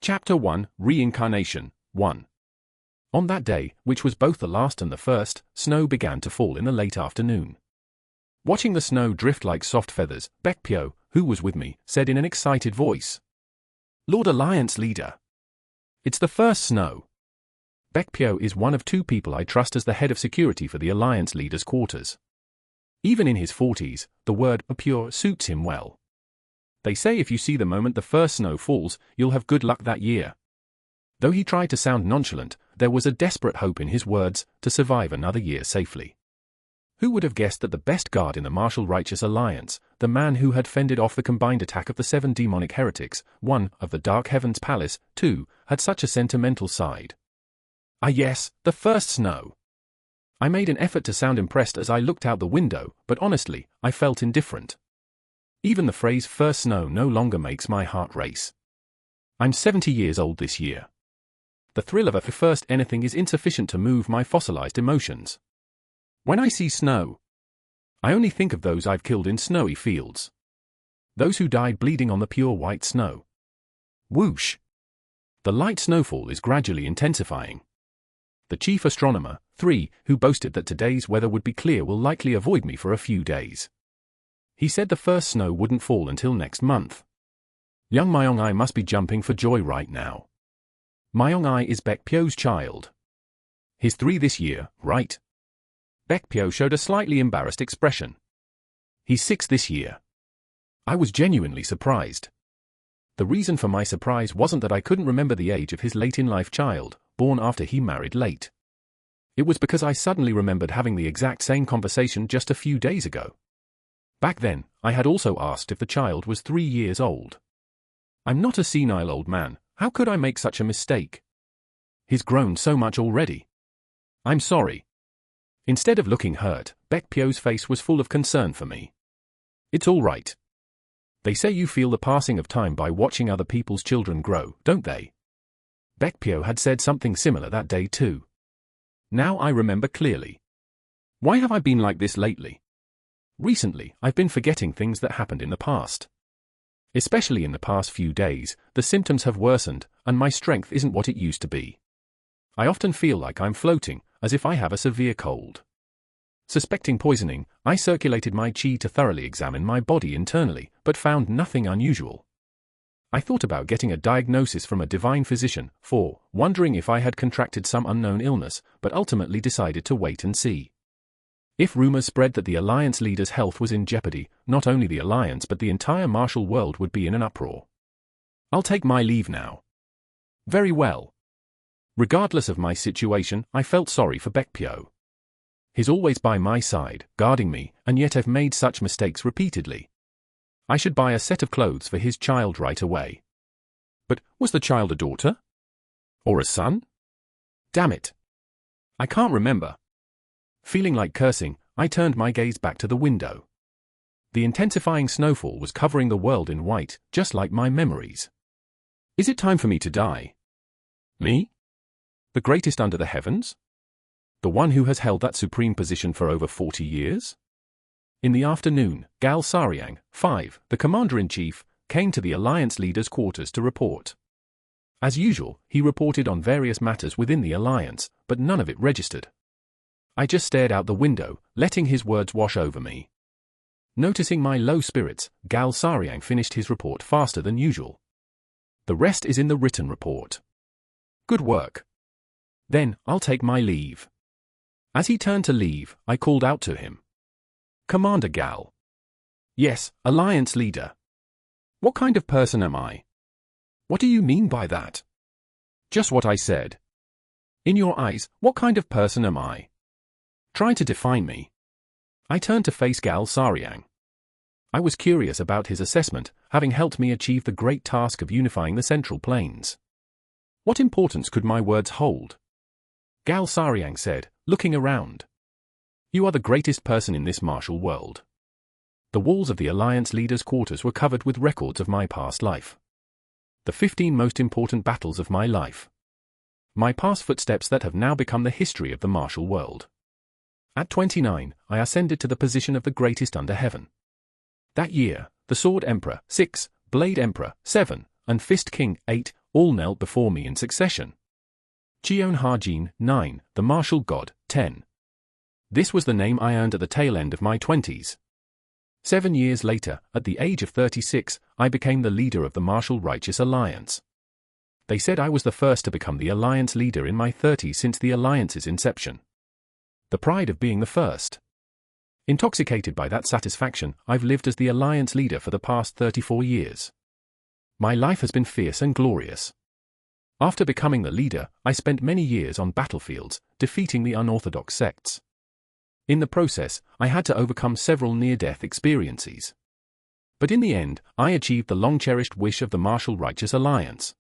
Chapter 1, Reincarnation, 1. On that day, which was both the last and the first, snow began to fall in the late afternoon. Watching the snow drift like soft feathers, Baekpyo, who was with me, said in an excited voice, "Lord Alliance Leader, it's the first snow." Baekpyo is one of two people I trust as the head of security for the Alliance Leader's quarters. Even in his 40s, the word pure suits him well. They say if you see the moment the first snow falls, you'll have good luck that year. Though he tried to sound nonchalant, there was a desperate hope in his words to survive another year safely. Who would have guessed that the best guard in the martial righteous alliance, the man who had fended off the combined attack of the 7 demonic heretics, 1 of the Dark Heavens Palace, 2, had such a sentimental side? Ah yes, the first snow. I made an effort to sound impressed as I looked out the window, but honestly, I felt indifferent. Even the phrase first snow no longer makes my heart race. I'm 70 years old this year. The thrill of a first anything is insufficient to move my fossilized emotions. When I see snow, I only think of those I've killed in snowy fields. Those who died bleeding on the pure white snow. Whoosh! The light snowfall is gradually intensifying. The chief astronomer, 3, who boasted that today's weather would be clear will likely avoid me for a few days. He said the first snow wouldn't fall until next month. Young Myong-ai must be jumping for joy right now. Myong-ai is Baekpyo's child. He's 3 this year, right? Baekpyo showed a slightly embarrassed expression. He's 6 this year. I was genuinely surprised. The reason for my surprise wasn't that I couldn't remember the age of his late-in-life child, born after he married late. It was because I suddenly remembered having the exact same conversation just a few days ago. Back then, I had also asked if the child was 3 years old. I'm not a senile old man, how could I make such a mistake? He's grown so much already. I'm sorry. Instead of looking hurt, Baekpyo's face was full of concern for me. It's all right. They say you feel the passing of time by watching other people's children grow, don't they? Baekpyo had said something similar that day too. Now I remember clearly. Why have I been like this lately? Recently, I've been forgetting things that happened in the past. Especially in the past few days, the symptoms have worsened, and my strength isn't what it used to be. I often feel like I'm floating, as if I have a severe cold. Suspecting poisoning, I circulated my chi to thoroughly examine my body internally, but found nothing unusual. I thought about getting a diagnosis from a divine physician, wondering if I had contracted some unknown illness, but ultimately decided to wait and see. If rumors spread that the Alliance leader's health was in jeopardy, not only the Alliance but the entire martial world would be in an uproar. I'll take my leave now. Very well. Regardless of my situation, I felt sorry for Baekpyo. He's always by my side, guarding me, and yet I've made such mistakes repeatedly. I should buy a set of clothes for his child right away. But, was the child a daughter? Or a son? Damn it. I can't remember. Feeling like cursing, I turned my gaze back to the window. The intensifying snowfall was covering the world in white, just like my memories. Is it time for me to die? Me? The greatest under the heavens? The one who has held that supreme position for over 40 years? In the afternoon, Gal Saryang, 5, the commander-in-chief, came to the Alliance leader's quarters to report. As usual, he reported on various matters within the Alliance, but none of it registered. I just stared out the window, letting his words wash over me. Noticing my low spirits, Gal Saryang finished his report faster than usual. The rest is in the written report. Good work. Then, I'll take my leave. As he turned to leave, I called out to him. Commander Gal. Yes, Alliance leader. What kind of person am I? What do you mean by that? Just what I said. In your eyes, what kind of person am I? Try to define me. I turned to face Gal Saryang. I was curious about his assessment, having helped me achieve the great task of unifying the Central Plains. What importance could my words hold? Gal Saryang said, looking around. You are the greatest person in this martial world. The walls of the Alliance leader's quarters were covered with records of my past life. The 15 most important battles of my life. My past footsteps that have now become the history of the martial world. At 29, I ascended to the position of the greatest under heaven. That year, the Sword Emperor, 6, Blade Emperor, 7, and Fist King, 8, all knelt before me in succession. Cheon Hajin, 9, the martial god, 10. This was the name I earned at the tail end of my 20s. 7 years later, at the age of 36, I became the leader of the Martial Righteous Alliance. They said I was the first to become the alliance leader in my 30s since the alliance's inception. The pride of being the first. Intoxicated by that satisfaction, I've lived as the alliance leader for the past 34 years. My life has been fierce and glorious. After becoming the leader, I spent many years on battlefields, defeating the unorthodox sects. In the process, I had to overcome several near-death experiences. But in the end, I achieved the long-cherished wish of the Martial Righteous Alliance.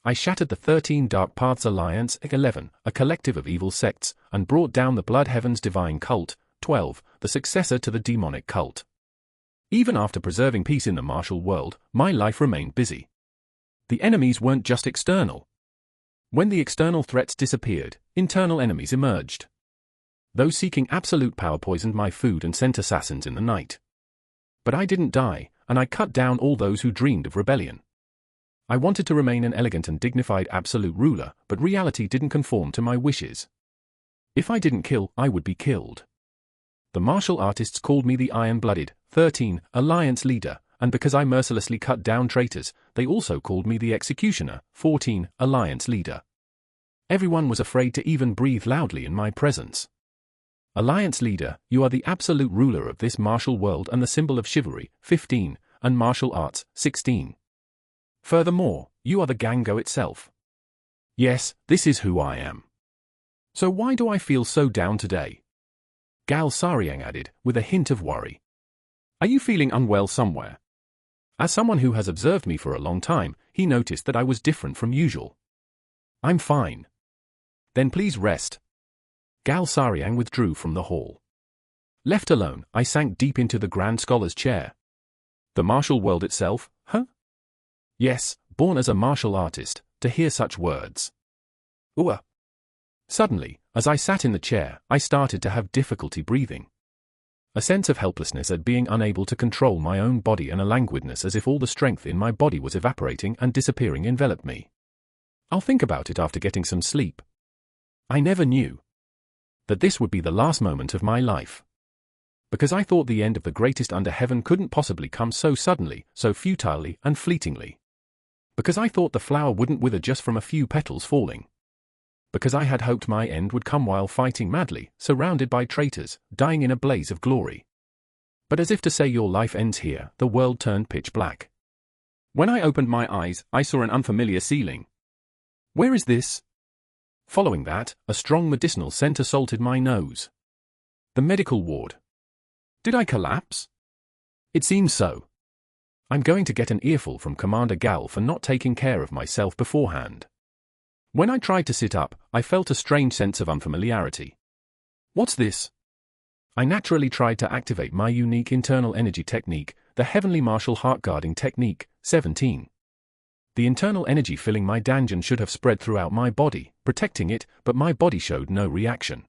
I shattered the 13 Dark Paths Alliance, 11, a collective of evil sects, and brought down the Blood Heaven's divine cult, 12, the successor to the demonic cult. Even after preserving peace in the martial world, my life remained busy. The enemies weren't just external. When the external threats disappeared, internal enemies emerged. Those seeking absolute power poisoned my food and sent assassins in the night. But I didn't die, and I cut down all those who dreamed of rebellion. I wanted to remain an elegant and dignified absolute ruler, but reality didn't conform to my wishes. If I didn't kill, I would be killed. The martial artists called me the Iron-Blooded, 13, Alliance Leader, and because I mercilessly cut down traitors, they also called me the Executioner, 14, Alliance Leader. Everyone was afraid to even breathe loudly in my presence. Alliance Leader, you are the absolute ruler of this martial world and the symbol of chivalry, 15, and martial arts, 16. Furthermore, you are the Gango itself. Yes, this is who I am. So why do I feel so down today? Gal Sariang added, with a hint of worry. Are you feeling unwell somewhere? As someone who has observed me for a long time, he noticed that I was different from usual. I'm fine. Then please rest. Gal Sariang withdrew from the hall. Left alone, I sank deep into the Grand Scholar's chair. The martial world itself, huh? Yes, born as a martial artist, to hear such words. Ooh. Suddenly, as I sat in the chair, I started to have difficulty breathing. A sense of helplessness at being unable to control my own body and a languidness as if all the strength in my body was evaporating and disappearing enveloped me. I'll think about it after getting some sleep. I never knew that this would be the last moment of my life. Because I thought the end of the greatest under heaven couldn't possibly come so suddenly, so futilely and fleetingly. Because I thought the flower wouldn't wither just from a few petals falling. Because I had hoped my end would come while fighting madly, surrounded by traitors, dying in a blaze of glory. But as if to say your life ends here, the world turned pitch black. When I opened my eyes, I saw an unfamiliar ceiling. Where is this? Following that, a strong medicinal scent assaulted my nose. The medical ward. Did I collapse? It seems so. I'm going to get an earful from Commander Gal for not taking care of myself beforehand. When I tried to sit up, I felt a strange sense of unfamiliarity. What's this? I naturally tried to activate my unique internal energy technique, the Heavenly Martial Heart Guarding Technique, 17. The internal energy filling my danjian should have spread throughout my body, protecting it, but my body showed no reaction.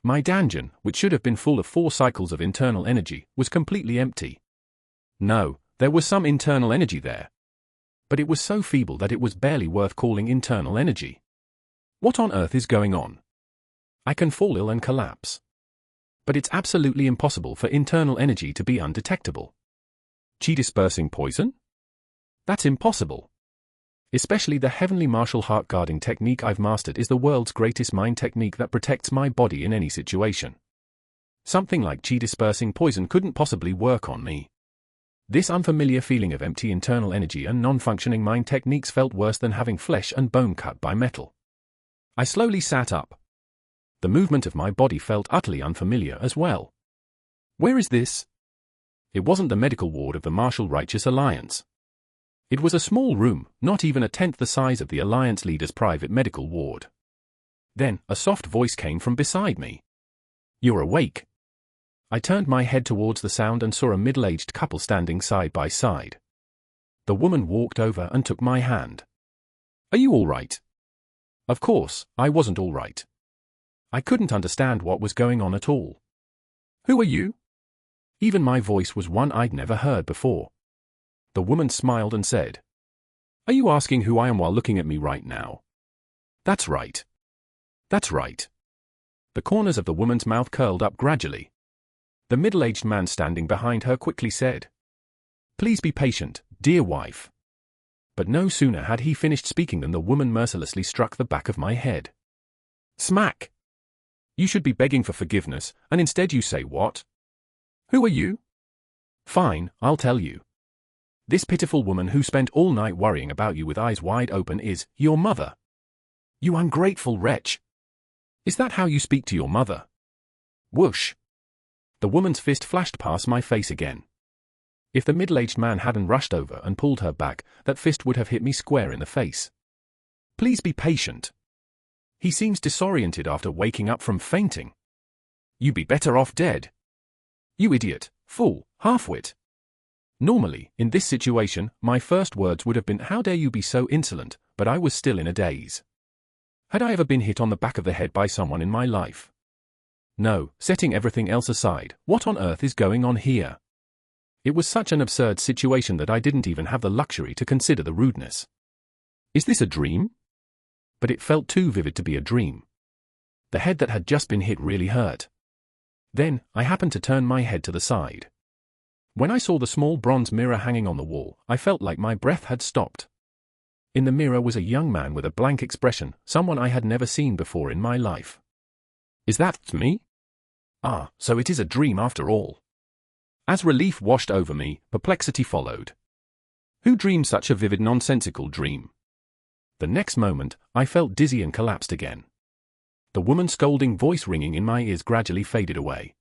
My danjian, which should have been full of 4 cycles of internal energy, was completely empty. No, there was some internal energy there. But it was so feeble that it was barely worth calling internal energy. What on earth is going on? I can fall ill and collapse. But it's absolutely impossible for internal energy to be undetectable. Chi-dispersing poison? That's impossible. Especially the Heavenly Martial Heart Guarding Technique I've mastered is the world's greatest mind technique that protects my body in any situation. Something like chi-dispersing poison couldn't possibly work on me. This unfamiliar feeling of empty internal energy and non-functioning mind techniques felt worse than having flesh and bone cut by metal. I slowly sat up. The movement of my body felt utterly unfamiliar as well. Where is this? It wasn't the medical ward of the Martial Righteous Alliance. It was a small room, not even a tenth the size of the Alliance leader's private medical ward. Then, a soft voice came from beside me. You're awake. I turned my head towards the sound and saw a middle-aged couple standing side by side. The woman walked over and took my hand. Are you all right? Of course, I wasn't all right. I couldn't understand what was going on at all. Who are you? Even my voice was one I'd never heard before. The woman smiled and said, Are you asking who I am while looking at me right now? That's right. That's right. The corners of the woman's mouth curled up gradually. The middle-aged man standing behind her quickly said, "Please be patient, dear wife." But no sooner had he finished speaking than the woman mercilessly struck the back of my head. Smack! You should be begging for forgiveness, and instead you say what? Who are you? Fine, I'll tell you. This pitiful woman who spent all night worrying about you with eyes wide open is your mother. You ungrateful wretch. Is that how you speak to your mother? Whoosh! The woman's fist flashed past my face again. If the middle-aged man hadn't rushed over and pulled her back, that fist would have hit me square in the face. Please be patient. He seems disoriented after waking up from fainting. You be better off dead. You idiot, fool, half-wit. Normally, in this situation, my first words would have been, "How dare you be so insolent," but I was still in a daze. Had I ever been hit on the back of the head by someone in my life? No, setting everything else aside, what on earth is going on here? It was such an absurd situation that I didn't even have the luxury to consider the rudeness. Is this a dream? But it felt too vivid to be a dream. The head that had just been hit really hurt. Then, I happened to turn my head to the side. When I saw the small bronze mirror hanging on the wall, I felt like my breath had stopped. In the mirror was a young man with a blank expression, someone I had never seen before in my life. Is that me? Ah, so it is a dream after all. As relief washed over me, perplexity followed. Who dreamed such a vivid nonsensical dream? The next moment, I felt dizzy and collapsed again. The woman's scolding voice ringing in my ears gradually faded away.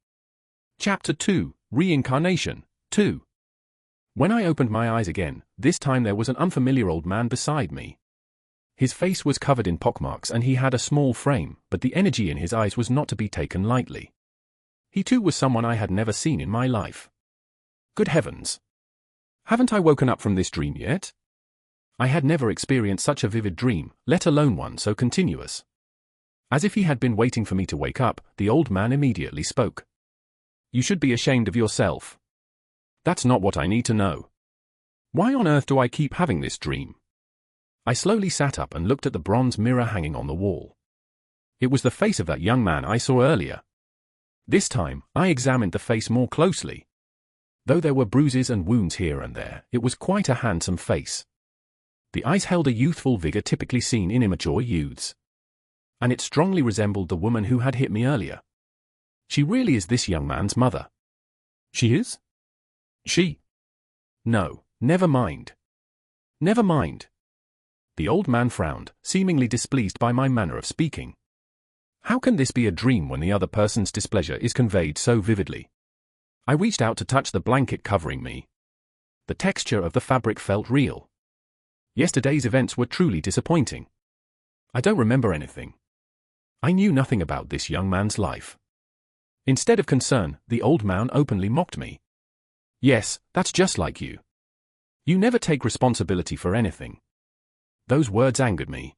Chapter 2, Reincarnation, 2. When I opened my eyes again, this time there was an unfamiliar old man beside me. His face was covered in pockmarks and he had a small frame, but the energy in his eyes was not to be taken lightly. He too was someone I had never seen in my life. Good heavens! Haven't I woken up from this dream yet? I had never experienced such a vivid dream, let alone one so continuous. As if he had been waiting for me to wake up, the old man immediately spoke. You should be ashamed of yourself. That's not what I need to know. Why on earth do I keep having this dream? I slowly sat up and looked at the bronze mirror hanging on the wall. It was the face of that young man I saw earlier. This time, I examined the face more closely. Though there were bruises and wounds here and there, it was quite a handsome face. The eyes held a youthful vigor typically seen in immature youths. And it strongly resembled the woman who had hit me earlier. She really is this young man's mother. She is? She? No, never mind. Never mind. The old man frowned, seemingly displeased by my manner of speaking. How can this be a dream when the other person's displeasure is conveyed so vividly? I reached out to touch the blanket covering me. The texture of the fabric felt real. Yesterday's events were truly disappointing. I don't remember anything. I knew nothing about this young man's life. Instead of concern, the old man openly mocked me. Yes, that's just like you. You never take responsibility for anything. Those words angered me.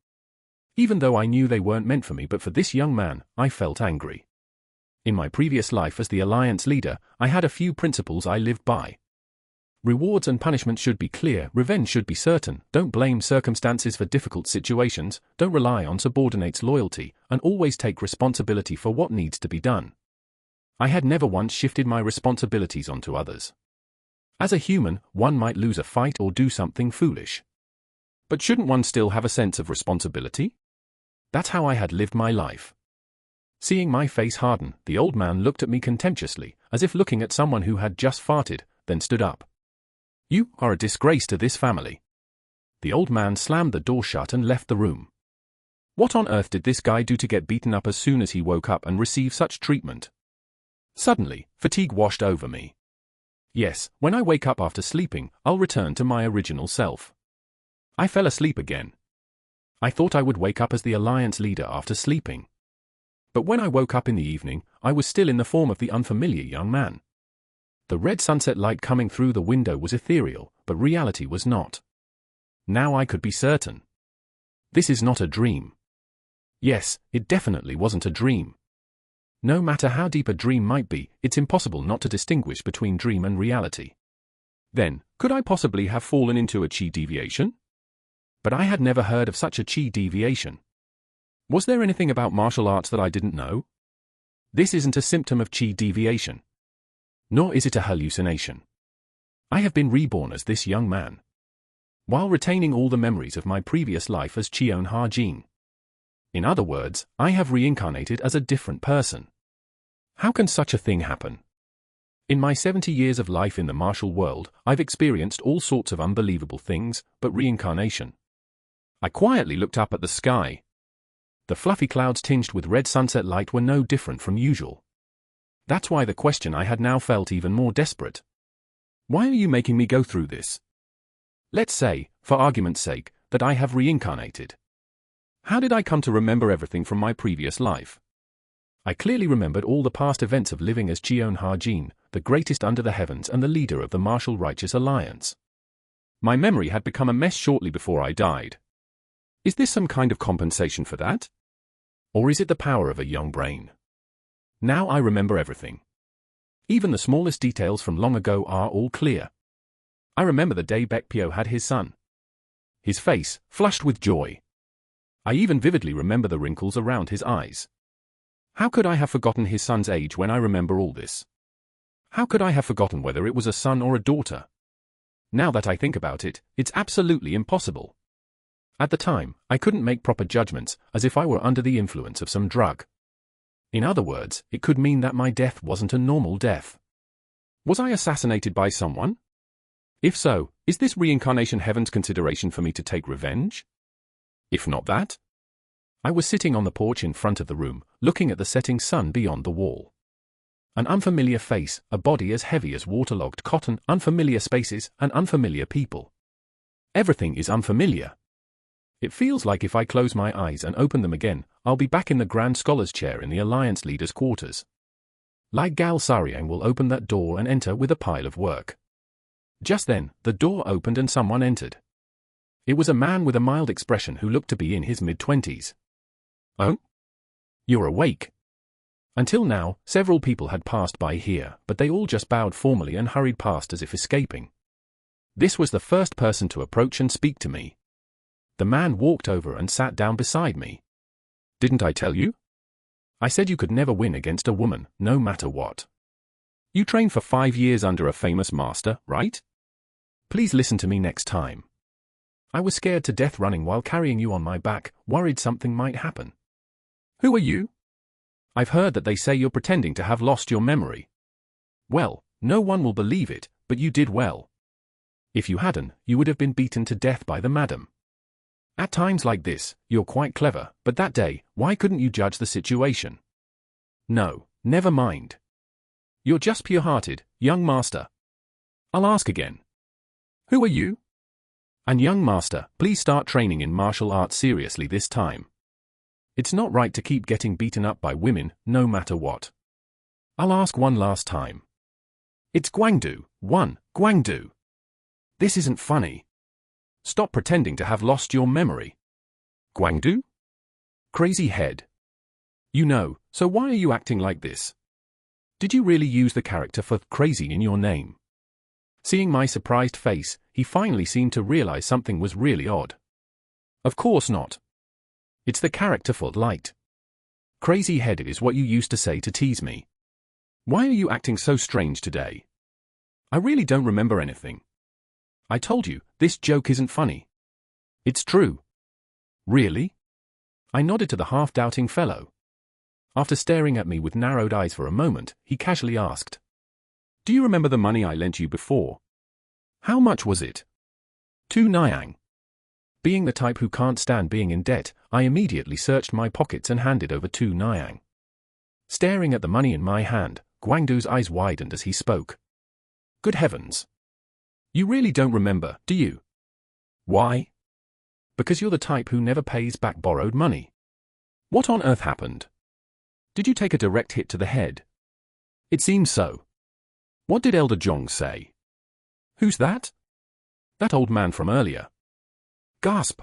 Even though I knew they weren't meant for me but for this young man, I felt angry. In my previous life as the Alliance leader, I had a few principles I lived by. Rewards and punishments should be clear, revenge should be certain, don't blame circumstances for difficult situations, don't rely on subordinates' loyalty, and always take responsibility for what needs to be done. I had never once shifted my responsibilities onto others. As a human, one might lose a fight or do something foolish. But shouldn't one still have a sense of responsibility? That's how I had lived my life. Seeing my face harden, the old man looked at me contemptuously, as if looking at someone who had just farted, then stood up. You are a disgrace to this family. The old man slammed the door shut and left the room. What on earth did this guy do to get beaten up as soon as he woke up and receive such treatment? Suddenly, fatigue washed over me. Yes, when I wake up after sleeping, I'll return to my original self. I fell asleep again. I thought I would wake up as the Alliance leader after sleeping. But when I woke up in the evening, I was still in the form of the unfamiliar young man. The red sunset light coming through the window was ethereal, but reality was not. Now I could be certain. This is not a dream. Yes, it definitely wasn't a dream. No matter how deep a dream might be, it's impossible not to distinguish between dream and reality. Then, could I possibly have fallen into a chi deviation? But I had never heard of such a chi deviation. Was there anything about martial arts that I didn't know? This isn't a symptom of chi deviation. Nor is it a hallucination. I have been reborn as this young man, while retaining all the memories of my previous life as Cheon Ha-jin. In other words, I have reincarnated as a different person. How can such a thing happen? In my 70 years of life in the martial world, I've experienced all sorts of unbelievable things, but reincarnation. I quietly looked up at the sky. The fluffy clouds tinged with red sunset light were no different from usual. That's why the question I had now felt even more desperate. Why are you making me go through this? Let's say, for argument's sake, that I have reincarnated. How did I come to remember everything from my previous life? I clearly remembered all the past events of living as Cheon Ha-jin, the greatest under the heavens and the leader of the martial righteous alliance. My memory had become a mess shortly before I died. Is this some kind of compensation for that? Or is it the power of a young brain? Now I remember everything. Even the smallest details from long ago are all clear. I remember the day Baekpyo had his son. His face, flushed with joy. I even vividly remember the wrinkles around his eyes. How could I have forgotten his son's age when I remember all this? How could I have forgotten whether it was a son or a daughter? Now that I think about it, it's absolutely impossible. At the time, I couldn't make proper judgments, as if I were under the influence of some drug. In other words, it could mean that my death wasn't a normal death. Was I assassinated by someone? If so, is this reincarnation heaven's consideration for me to take revenge? If not that? I was sitting on the porch in front of the room, looking at the setting sun beyond the wall. An unfamiliar face, a body as heavy as waterlogged cotton, unfamiliar spaces, and unfamiliar people. Everything is unfamiliar. It feels like if I close my eyes and open them again, I'll be back in the Grand Scholar's chair in the Alliance Leader's quarters. Like Gal Sariang will open that door and enter with a pile of work. Just then, the door opened and someone entered. It was a man with a mild expression who looked to be in his mid-20s. Oh? You're awake. Until now, several people had passed by here, but they all just bowed formally and hurried past as if escaping. This was the first person to approach and speak to me. The man walked over and sat down beside me. Didn't I tell you? I said you could never win against a woman, no matter what. You trained for 5 years under a famous master, right? Please listen to me next time. I was scared to death running while carrying you on my back, worried something might happen. Who are you? I've heard that they say you're pretending to have lost your memory. Well, no one will believe it, but you did well. If you hadn't, you would have been beaten to death by the madam. At times like this, you're quite clever, but that day, why couldn't you judge the situation? No, never mind. You're just pure-hearted, young master. I'll ask again. Who are you? And young master, please start training in martial arts seriously this time. It's not right to keep getting beaten up by women, no matter what. I'll ask one last time. It's Guangdu, Guangdu. This isn't funny. Stop pretending to have lost your memory. Guangdu? Crazy head. You know, so why are you acting like this? Did you really use the character for crazy in your name? Seeing my surprised face, he finally seemed to realize something was really odd. Of course not. It's the character for light. Crazy-headed is what you used to say to tease me. Why are you acting so strange today? I really don't remember anything. I told you, this joke isn't funny. It's true. Really? I nodded to the half-doubting fellow. After staring at me with narrowed eyes for a moment, he casually asked, Do you remember the money I lent you before? How much was it? 2 Nyang. Being the type who can't stand being in debt, I immediately searched my pockets and handed over 2 Nyang. Staring at the money in my hand, Guangdu's eyes widened as he spoke. Good heavens. You really don't remember, do you? Why? Because you're the type who never pays back borrowed money. What on earth happened? Did you take a direct hit to the head? It seems so. What did Elder Zhong say? Who's that? That old man from earlier. Gasp.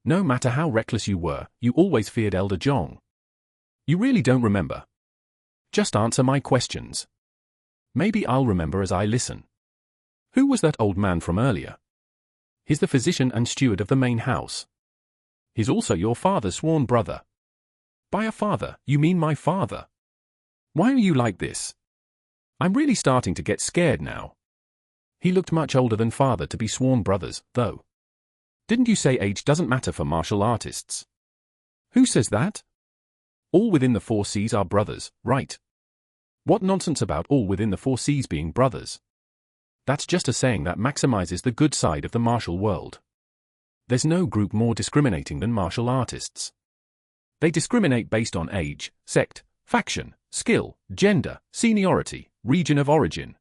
No matter how reckless you were, you always feared Elder Zhong. You really don't remember. Just answer my questions. Maybe I'll remember as I listen. Who was that old man from earlier? He's the physician and steward of the main house. He's also your father's sworn brother. By a father, you mean my father? Why are you like this? I'm really starting to get scared now. He looked much older than father to be sworn brothers, though. Didn't you say age doesn't matter for martial artists? Who says that? All within the 4 Cs are brothers, right? What nonsense about all within the 4 Cs being brothers? That's just a saying that maximizes the good side of the martial world. There's no group more discriminating than martial artists. They discriminate based on age, sect, faction, skill, gender, seniority, region of origin.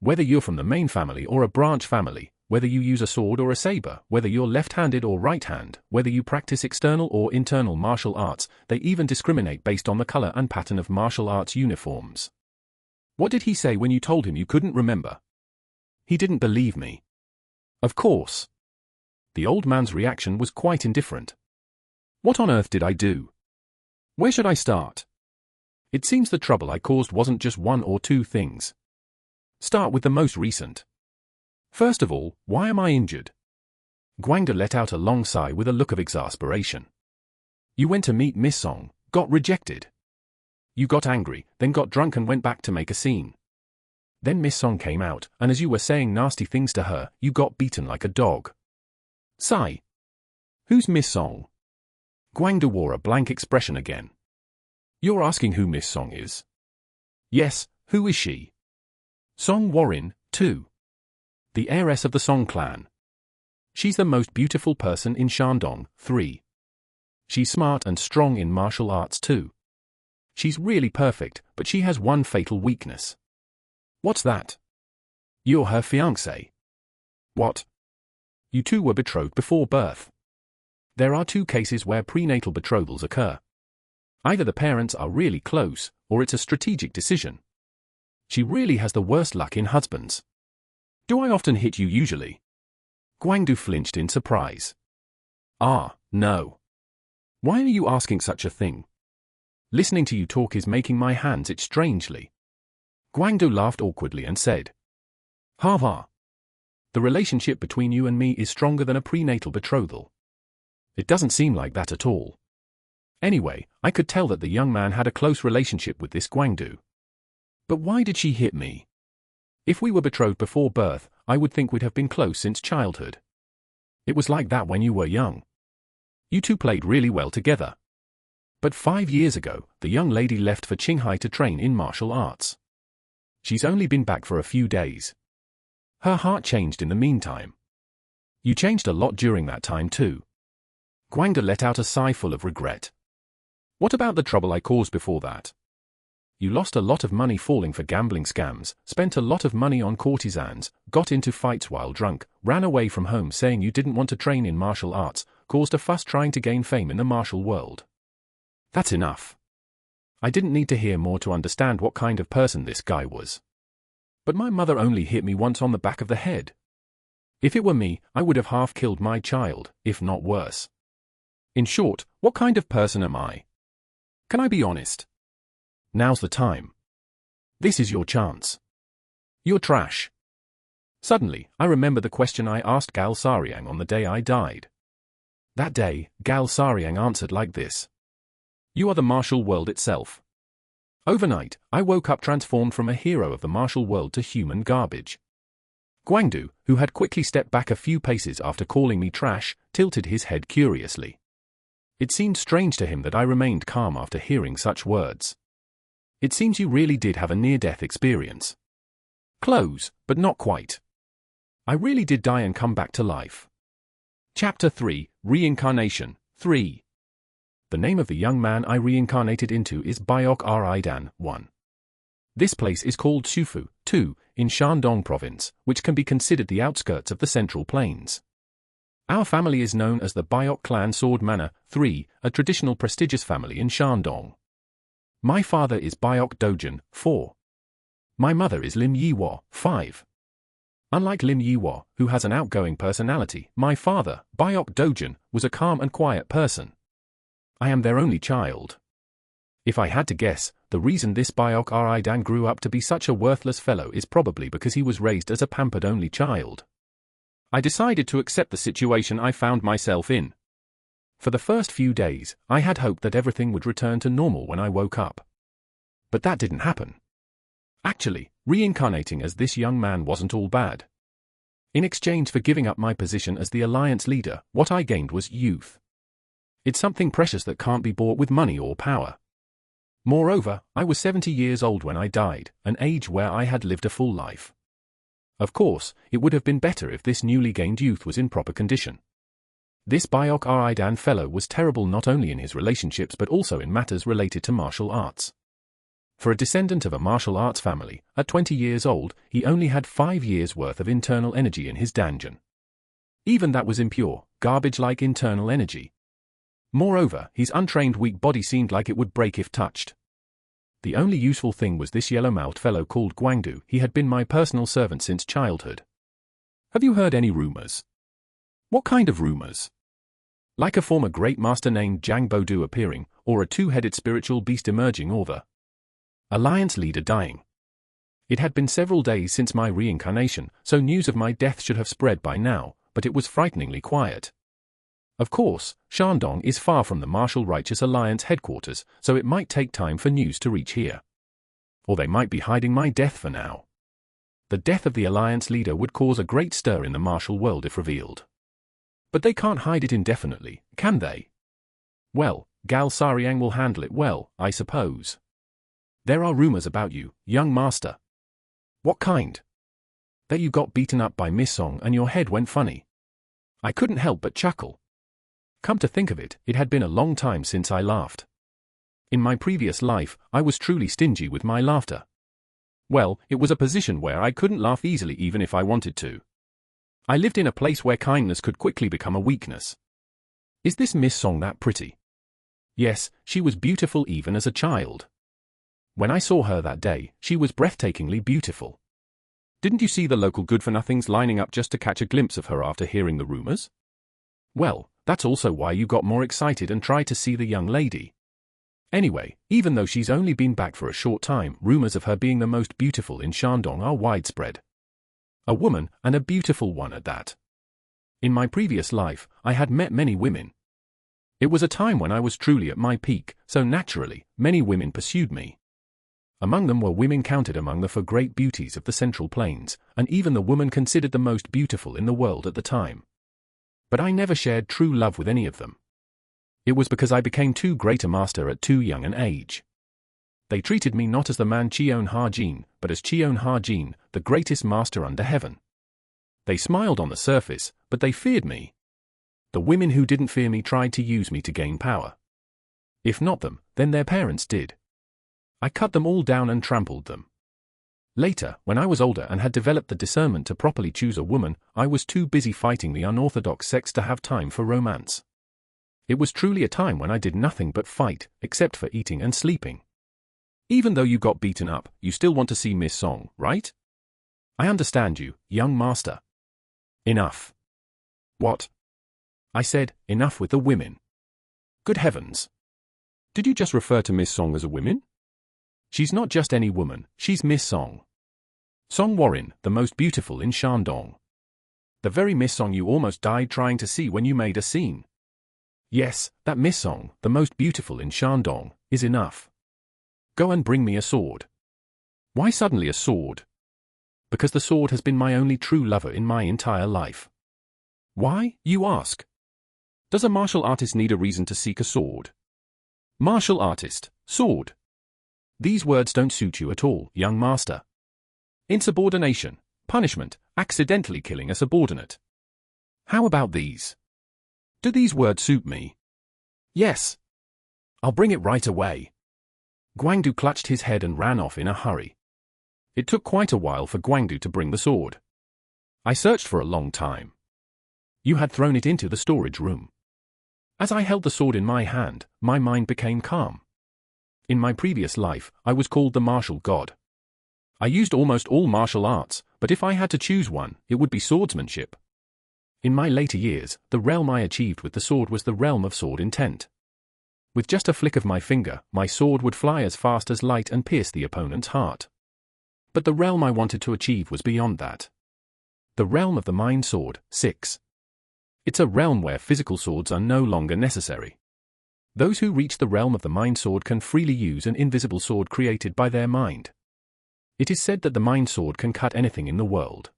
Whether you're from the main family or a branch family, whether you use a sword or a saber, whether you're left-handed or right-hand, whether you practice external or internal martial arts, they even discriminate based on the color and pattern of martial arts uniforms. What did he say when you told him you couldn't remember? He didn't believe me. Of course. The old man's reaction was quite indifferent. What on earth did I do? Where should I start? It seems the trouble I caused wasn't just 1 or 2 things. Start with the most recent. First of all, why am I injured? Guangda let out a long sigh with a look of exasperation. You went to meet Miss Song, got rejected. You got angry, then got drunk and went back to make a scene. Then Miss Song came out, and as you were saying nasty things to her, you got beaten like a dog. Sigh. Who's Miss Song? Guangda wore a blank expression again. You're asking who Miss Song is? Yes, who is she? Song Warren, too. The heiress of the Song clan. She's the most beautiful person in Shandong, 3. She's smart and strong in martial arts too. She's really perfect, but she has one fatal weakness. What's that? You're her fiancé. What? You two were betrothed before birth. There are 2 cases where prenatal betrothals occur. Either the parents are really close, or it's a strategic decision. She really has the worst luck in husbands. Do I often hit you usually? Guangdu flinched in surprise. Ah, no. Why are you asking such a thing? Listening to you talk is making my hands itch strangely. Guangdu laughed awkwardly and said, Ha ha. The relationship between you and me is stronger than a prenatal betrothal. It doesn't seem like that at all. Anyway, I could tell that the young man had a close relationship with this Guangdu. But why did she hit me? If we were betrothed before birth, I would think we'd have been close since childhood. It was like that when you were young. You two played really well together. But 5 years ago, the young lady left for Qinghai to train in martial arts. She's only been back for a few days. Her heart changed in the meantime. You changed a lot during that time too. Guangda let out a sigh full of regret. What about the trouble I caused before that? You lost a lot of money falling for gambling scams, spent a lot of money on courtesans, got into fights while drunk, ran away from home saying you didn't want to train in martial arts, caused a fuss trying to gain fame in the martial world. That's enough. I didn't need to hear more to understand what kind of person this guy was. But my mother only hit me once on the back of the head. If it were me, I would have half killed my child, if not worse. In short, what kind of person am I? Can I be honest? Now's the time. This is your chance. You're trash. Suddenly, I remember the question I asked Gal Sariang on the day I died. That day, Gal Sariang answered like this. You are the martial world itself. Overnight, I woke up transformed from a hero of the martial world to human garbage. Guangdu, who had quickly stepped back a few paces after calling me trash, tilted his head curiously. It seemed strange to him that I remained calm after hearing such words. It seems you really did have a near-death experience. Close, but not quite. I really did die and come back to life. Chapter 3, Reincarnation, 3. The name of the young man I reincarnated into is Biok Ridan, 1. This place is called Shufu, 2, in Shandong province, which can be considered the outskirts of the Central Plains. Our family is known as the Biok clan Sword Manor, 3, a traditional prestigious family in Shandong. My father is Biok Dojin, 4. My mother is Lim Yiwo, 5. Unlike Lim Yiwo, who has an outgoing personality, my father, Biok Dojin, was a calm and quiet person. I am their only child. If I had to guess, the reason this Biok Ridan grew up to be such a worthless fellow is probably because he was raised as a pampered only child. I decided to accept the situation I found myself in. For the first few days, I had hoped that everything would return to normal when I woke up. But that didn't happen. Actually, reincarnating as this young man wasn't all bad. In exchange for giving up my position as the Alliance leader, what I gained was youth. It's something precious that can't be bought with money or power. Moreover, I was 70 years old when I died, an age where I had lived a full life. Of course, it would have been better if this newly gained youth was in proper condition. This Bayok Aridan fellow was terrible not only in his relationships but also in matters related to martial arts. For a descendant of a martial arts family, at 20 years old, he only had 5 years' worth of internal energy in his danjon. Even that was impure, garbage-like internal energy. Moreover, his untrained weak body seemed like it would break if touched. The only useful thing was this yellow-mouthed fellow called Guangdu. He had been my personal servant since childhood. Have you heard any rumors? What kind of rumors? Like a former great master named Zhang Bodu appearing, or a two-headed spiritual beast emerging, or the Alliance leader dying. It had been several days since my reincarnation, so news of my death should have spread by now, but it was frighteningly quiet. Of course, Shandong is far from the martial righteous Alliance headquarters, so it might take time for news to reach here. Or they might be hiding my death for now. The death of the Alliance leader would cause a great stir in the martial world if revealed. But they can't hide it indefinitely, can they? Well, Gal Sariang will handle it well, I suppose. There are rumors about you, young master. What kind? That you got beaten up by Miss Song and your head went funny. I couldn't help but chuckle. Come to think of it, it had been a long time since I laughed. In my previous life, I was truly stingy with my laughter. Well, it was a position where I couldn't laugh easily even if I wanted to. I lived in a place where kindness could quickly become a weakness. Is this Miss Song that pretty? Yes, she was beautiful even as a child. When I saw her that day, she was breathtakingly beautiful. Didn't you see the local good-for-nothings lining up just to catch a glimpse of her after hearing the rumors? Well, that's also why you got more excited and tried to see the young lady. Anyway, even though she's only been back for a short time, rumors of her being the most beautiful in Shandong are widespread. A woman, and a beautiful one at that. In my previous life, I had met many women. It was a time when I was truly at my peak, so naturally, many women pursued me. Among them were women counted among the four great beauties of the Central Plains, and even the woman considered the most beautiful in the world at the time. But I never shared true love with any of them. It was because I became too great a master at too young an age. They treated me not as the man Cheon Ha-jin, but as Cheon Ha-jin, the greatest master under heaven. They smiled on the surface, but they feared me. The women who didn't fear me tried to use me to gain power. If not them, then their parents did. I cut them all down and trampled them. Later, when I was older and had developed the discernment to properly choose a woman, I was too busy fighting the unorthodox sex to have time for romance. It was truly a time when I did nothing but fight, except for eating and sleeping. Even though you got beaten up, you still want to see Miss Song, right? I understand you, young master. Enough. What? I said, enough with the women. Good heavens. Did you just refer to Miss Song as a woman? She's not just any woman, she's Miss Song. Song Warren, the most beautiful in Shandong. The very Miss Song you almost died trying to see when you made a scene. Yes, that Miss Song, the most beautiful in Shandong, is enough. Go and bring me a sword. Why suddenly a sword? Because the sword has been my only true lover in my entire life. Why, you ask? Does a martial artist need a reason to seek a sword? Martial artist, sword. These words don't suit you at all, young master. Insubordination, punishment, accidentally killing a subordinate. How about these? Do these words suit me? Yes. I'll bring it right away. Guangdu clutched his head and ran off in a hurry. It took quite a while for Guangdu to bring the sword. I searched for a long time. You had thrown it into the storage room. As I held the sword in my hand, my mind became calm. In my previous life, I was called the martial god. I used almost all martial arts, but if I had to choose one, it would be swordsmanship. In my later years, the realm I achieved with the sword was the realm of sword intent. With just a flick of my finger, my sword would fly as fast as light and pierce the opponent's heart. But the realm I wanted to achieve was beyond that. The realm of the mind sword, 6. It's a realm where physical swords are no longer necessary. Those who reach the realm of the mind sword can freely use an invisible sword created by their mind. It is said that the mind sword can cut anything in the world.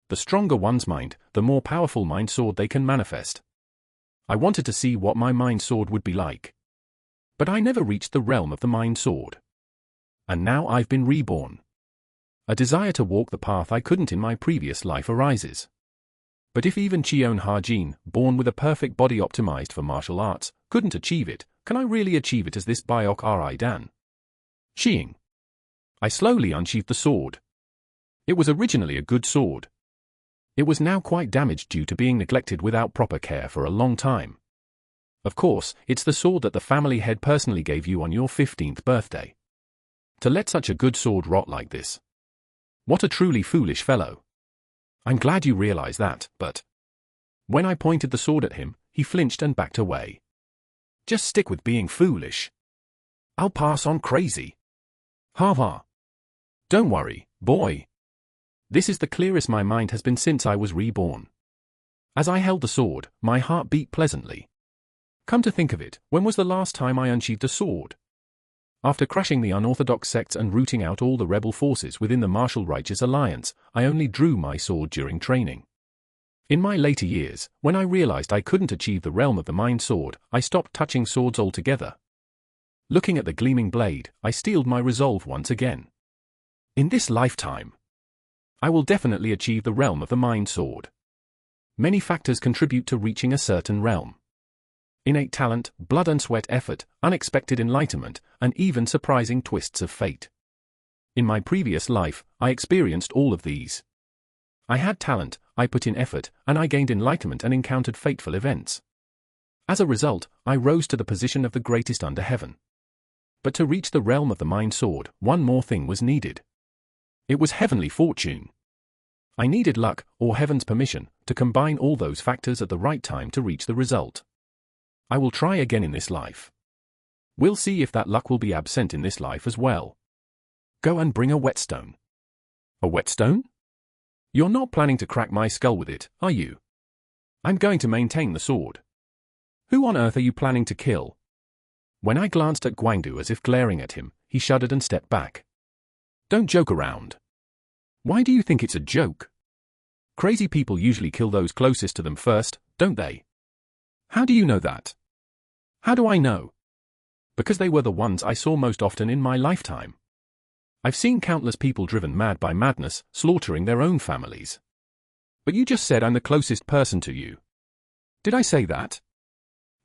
The stronger one's mind, the more powerful mind sword they can manifest. I wanted to see what my mind sword would be like. But I never reached the realm of the mind sword. And now I've been reborn. A desire to walk the path I couldn't in my previous life arises. But if even Cheon Ha-jin, born with a perfect body optimized for martial arts, couldn't achieve it, can I really achieve it as this Byok Ri Dan? Sheeing. I slowly unsheathed the sword. It was originally a good sword. It was now quite damaged due to being neglected without proper care for a long time. Of course, it's the sword that the family head personally gave you on your 15th birthday. To let such a good sword rot like this. What a truly foolish fellow. I'm glad you realize that, but... When I pointed the sword at him, he flinched and backed away. Just stick with being foolish. I'll pass on crazy. Ha ha. Don't worry, boy. This is the clearest my mind has been since I was reborn. As I held the sword, my heart beat pleasantly. Come to think of it, when was the last time I unsheathed a sword? After crushing the unorthodox sects and rooting out all the rebel forces within the martial righteous alliance, I only drew my sword during training. In my later years, when I realized I couldn't achieve the realm of the mind sword, I stopped touching swords altogether. Looking at the gleaming blade, I steeled my resolve once again. In this lifetime, I will definitely achieve the realm of the mind sword. Many factors contribute to reaching a certain realm. Innate talent, blood and sweat effort, unexpected enlightenment, and even surprising twists of fate. In my previous life, I experienced all of these. I had talent, I put in effort, and I gained enlightenment and encountered fateful events. As a result, I rose to the position of the greatest under heaven. But to reach the realm of the mind sword, one more thing was needed. It was heavenly fortune. I needed luck, or heaven's permission, to combine all those factors at the right time to reach the result. I will try again in this life. We'll see if that luck will be absent in this life as well. Go and bring a whetstone. A whetstone? You're not planning to crack my skull with it, are you? I'm going to maintain the sword. Who on earth are you planning to kill? When I glanced at Guangdu as if glaring at him, he shuddered and stepped back. Don't joke around. Why do you think it's a joke? Crazy people usually kill those closest to them first, don't they? How do you know that? How do I know? Because they were the ones I saw most often in my lifetime. I've seen countless people driven mad by madness, slaughtering their own families. But you just said I'm the closest person to you. Did I say that?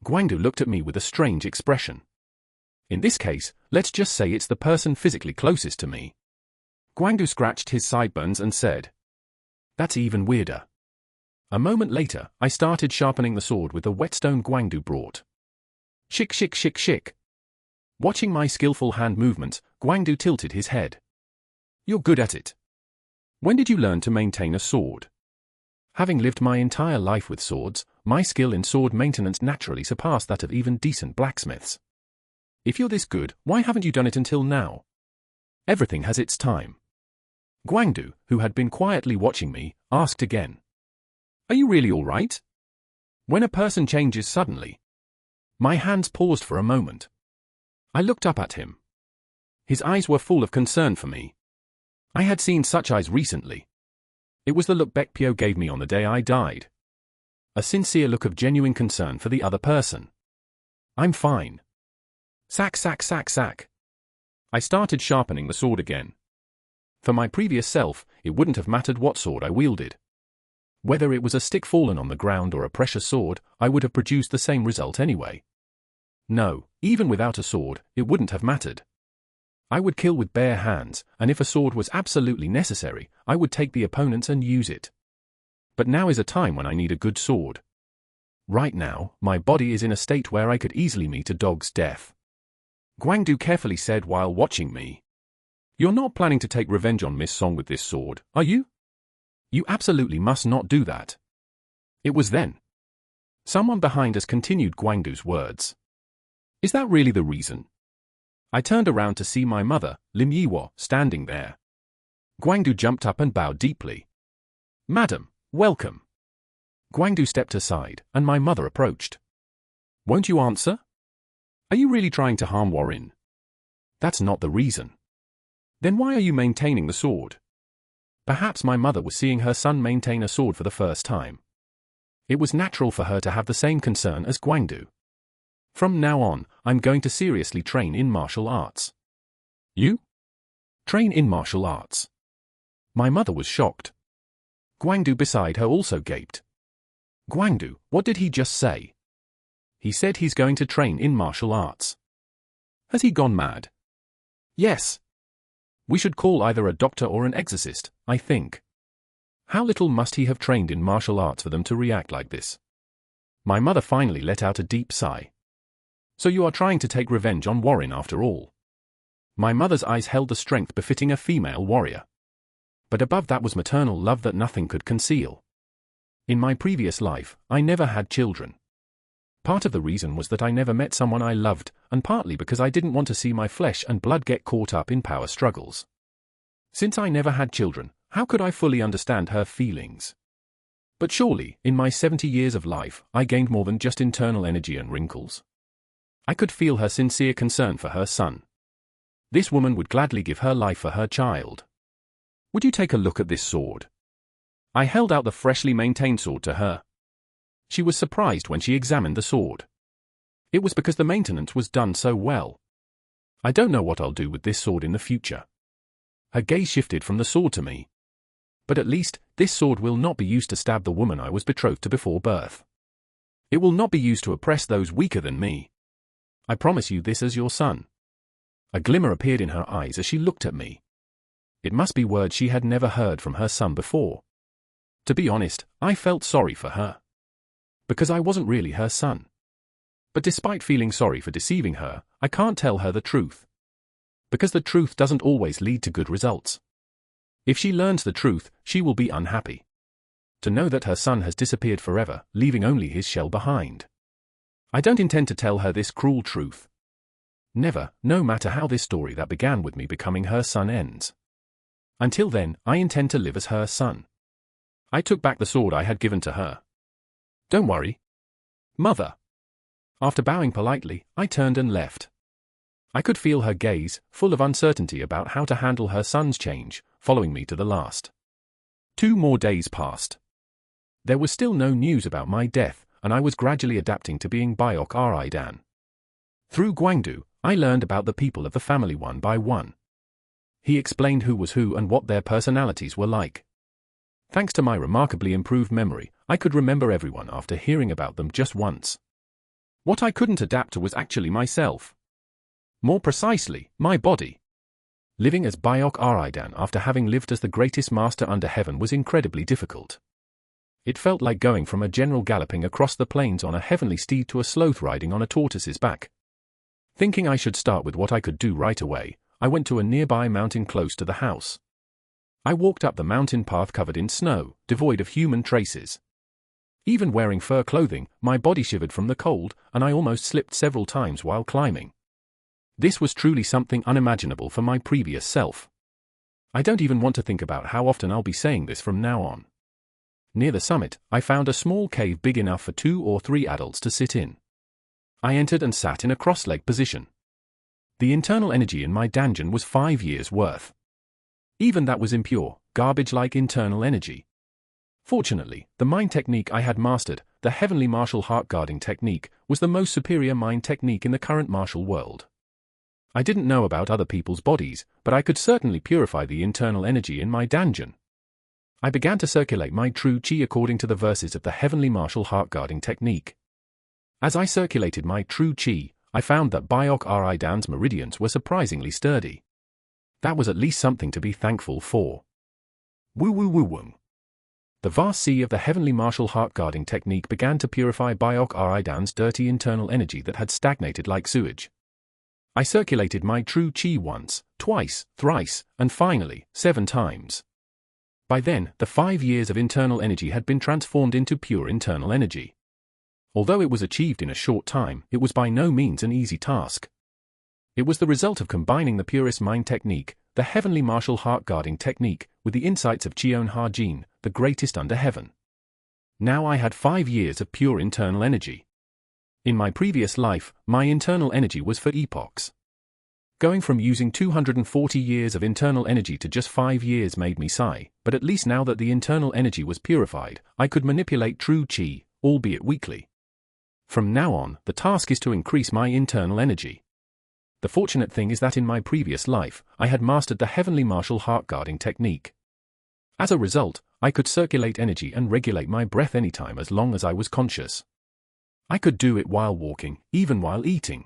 Guangdu looked at me with a strange expression. In this case, let's just say it's the person physically closest to me. Guangdu scratched his sideburns and said, That's even weirder. A moment later, I started sharpening the sword with the whetstone Guangdu brought. Shik shik shik shik. Watching my skillful hand movements, Guangdu tilted his head. You're good at it. When did you learn to maintain a sword? Having lived my entire life with swords, my skill in sword maintenance naturally surpassed that of even decent blacksmiths. If you're this good, why haven't you done it until now? Everything has its time. Guangdu, who had been quietly watching me, asked again. Are you really all right? When a person changes suddenly. My hands paused for a moment. I looked up at him. His eyes were full of concern for me. I had seen such eyes recently. It was the look Baekpyo gave me on the day I died. A sincere look of genuine concern for the other person. I'm fine. Sack sack sack sack. I started sharpening the sword again. For my previous self, it wouldn't have mattered what sword I wielded. Whether it was a stick fallen on the ground or a precious sword, I would have produced the same result anyway. No, even without a sword, it wouldn't have mattered. I would kill with bare hands, and if a sword was absolutely necessary, I would take the opponent's and use it. But now is a time when I need a good sword. Right now, my body is in a state where I could easily meet a dog's death. Guangdu carefully said while watching me. You're not planning to take revenge on Miss Song with this sword, are you? You absolutely must not do that. It was then. Someone behind us continued Guangdu's words. Is that really the reason? I turned around to see my mother, Lim Yiwo, standing there. Guangdu jumped up and bowed deeply. Madam, welcome. Guangdu stepped aside, and my mother approached. Won't you answer? Are you really trying to harm Warren? That's not the reason. Then why are you maintaining the sword? Perhaps my mother was seeing her son maintain a sword for the first time. It was natural for her to have the same concern as Guangdu. From now on, I'm going to seriously train in martial arts. You? Train in martial arts? My mother was shocked. Guangdu beside her also gaped. Guangdu, what did he just say? He said he's going to train in martial arts. Has he gone mad? Yes. We should call either a doctor or an exorcist, I think. How little must he have trained in martial arts for them to react like this? My mother finally let out a deep sigh. So you are trying to take revenge on Warren after all? My mother's eyes held the strength befitting a female warrior. But above that was maternal love that nothing could conceal. In my previous life, I never had children. Part of the reason was that I never met someone I loved, and partly because I didn't want to see my flesh and blood get caught up in power struggles. Since I never had children, how could I fully understand her feelings? But surely, in my 70 years of life, I gained more than just internal energy and wrinkles. I could feel her sincere concern for her son. This woman would gladly give her life for her child. Would you take a look at this sword? I held out the freshly maintained sword to her. She was surprised when she examined the sword. It was because the maintenance was done so well. I don't know what I'll do with this sword in the future. Her gaze shifted from the sword to me. But at least, this sword will not be used to stab the woman I was betrothed to before birth. It will not be used to oppress those weaker than me. I promise you this as your son. A glimmer appeared in her eyes as she looked at me. It must be words she had never heard from her son before. To be honest, I felt sorry for her. Because I wasn't really her son. But despite feeling sorry for deceiving her, I can't tell her the truth. Because the truth doesn't always lead to good results. If she learns the truth, she will be unhappy. To know that her son has disappeared forever, leaving only his shell behind. I don't intend to tell her this cruel truth. Never, no matter how this story that began with me becoming her son ends. Until then, I intend to live as her son. I took back the sword I had given to her. Don't worry, Mother. After bowing politely, I turned and left. I could feel her gaze, full of uncertainty about how to handle her son's change, following me to the last. 2 more days passed. There was still no news about my death, and I was gradually adapting to being Bayok Aridan. Through Guangdu, I learned about the people of the family one by one. He explained who was who and what their personalities were like. Thanks to my remarkably improved memory, I could remember everyone after hearing about them just once. What I couldn't adapt to was actually myself. More precisely, my body. Living as Bayok Aridan after having lived as the greatest master under heaven was incredibly difficult. It felt like going from a general galloping across the plains on a heavenly steed to a sloth riding on a tortoise's back. Thinking I should start with what I could do right away, I went to a nearby mountain close to the house. I walked up the mountain path covered in snow, devoid of human traces. Even wearing fur clothing, my body shivered from the cold, and I almost slipped several times while climbing. This was truly something unimaginable for my previous self. I don't even want to think about how often I'll be saying this from now on. Near the summit, I found a small cave big enough for 2 or 3 adults to sit in. I entered and sat in a cross-legged position. The internal energy in my dungeon was 5 years' worth. Even that was impure, garbage-like internal energy. Fortunately, the mind technique I had mastered, the heavenly martial heart guarding technique, was the most superior mind technique in the current martial world. I didn't know about other people's bodies, but I could certainly purify the internal energy in my dungeon. I began to circulate my true chi according to the verses of the heavenly martial heart guarding technique. As I circulated my true chi, I found that Bayok Aridan's meridians were surprisingly sturdy. That was at least something to be thankful for. Woo woo woo woo. The vast sea of the heavenly martial heart guarding technique began to purify Bayok Aridan's dirty internal energy that had stagnated like sewage. I circulated my true chi once, twice, thrice, and finally, 7 times. By then, the 5 years of internal energy had been transformed into pure internal energy. Although it was achieved in a short time, it was by no means an easy task. It was the result of combining the purest mind technique, the heavenly martial heart guarding technique, with the insights of Cheon Ha Jin, the greatest under heaven. Now I had 5 years of pure internal energy. In my previous life, my internal energy was for epochs. Going from using 240 years of internal energy to just 5 years made me sigh, but at least now that the internal energy was purified, I could manipulate true Qi, albeit weakly. From now on, the task is to increase my internal energy. The fortunate thing is that in my previous life, I had mastered the heavenly martial heart guarding technique. As a result, I could circulate energy and regulate my breath anytime as long as I was conscious. I could do it while walking, even while eating.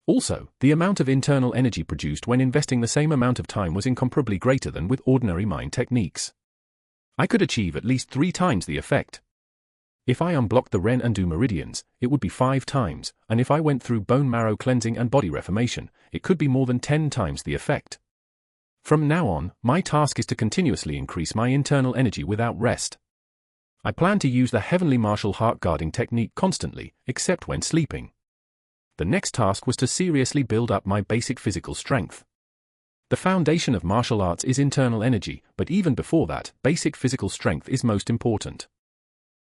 Also, the amount of internal energy produced when investing the same amount of time was incomparably greater than with ordinary mind techniques. I could achieve at least 3 times the effect. If I unblocked the Ren and Du meridians, it would be 5 times, and if I went through bone marrow cleansing and body reformation, it could be more than 10 times the effect. From now on, my task is to continuously increase my internal energy without rest. I plan to use the heavenly martial heart guarding technique constantly, except when sleeping. The next task was to seriously build up my basic physical strength. The foundation of martial arts is internal energy, but even before that, basic physical strength is most important.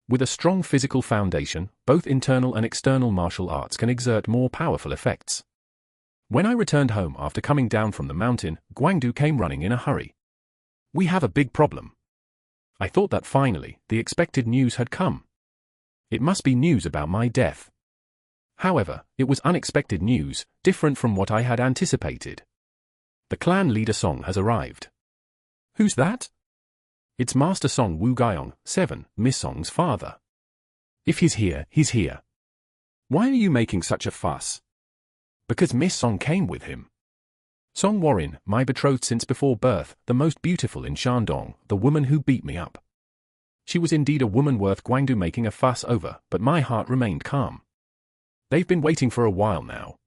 With a strong physical foundation, both internal and external martial arts can exert more powerful effects. When I returned home after coming down from the mountain, Guangdu came running in a hurry. "We have a big problem." I thought that finally, the expected news had come. It must be news about my death. However, it was unexpected news, different from what I had anticipated. The clan leader Song has arrived. "Who's that?" "It's Master Song Wu Gaiong, 7, Miss Song's father." "If he's here, he's here. Why are you making such a fuss?" "Because Miss Song came with him. Song Warren, my betrothed since before birth, the most beautiful in Shandong, the woman who beat me up. She was indeed a woman worth Guangdu making a fuss over, but my heart remained calm. They've been waiting for a while now.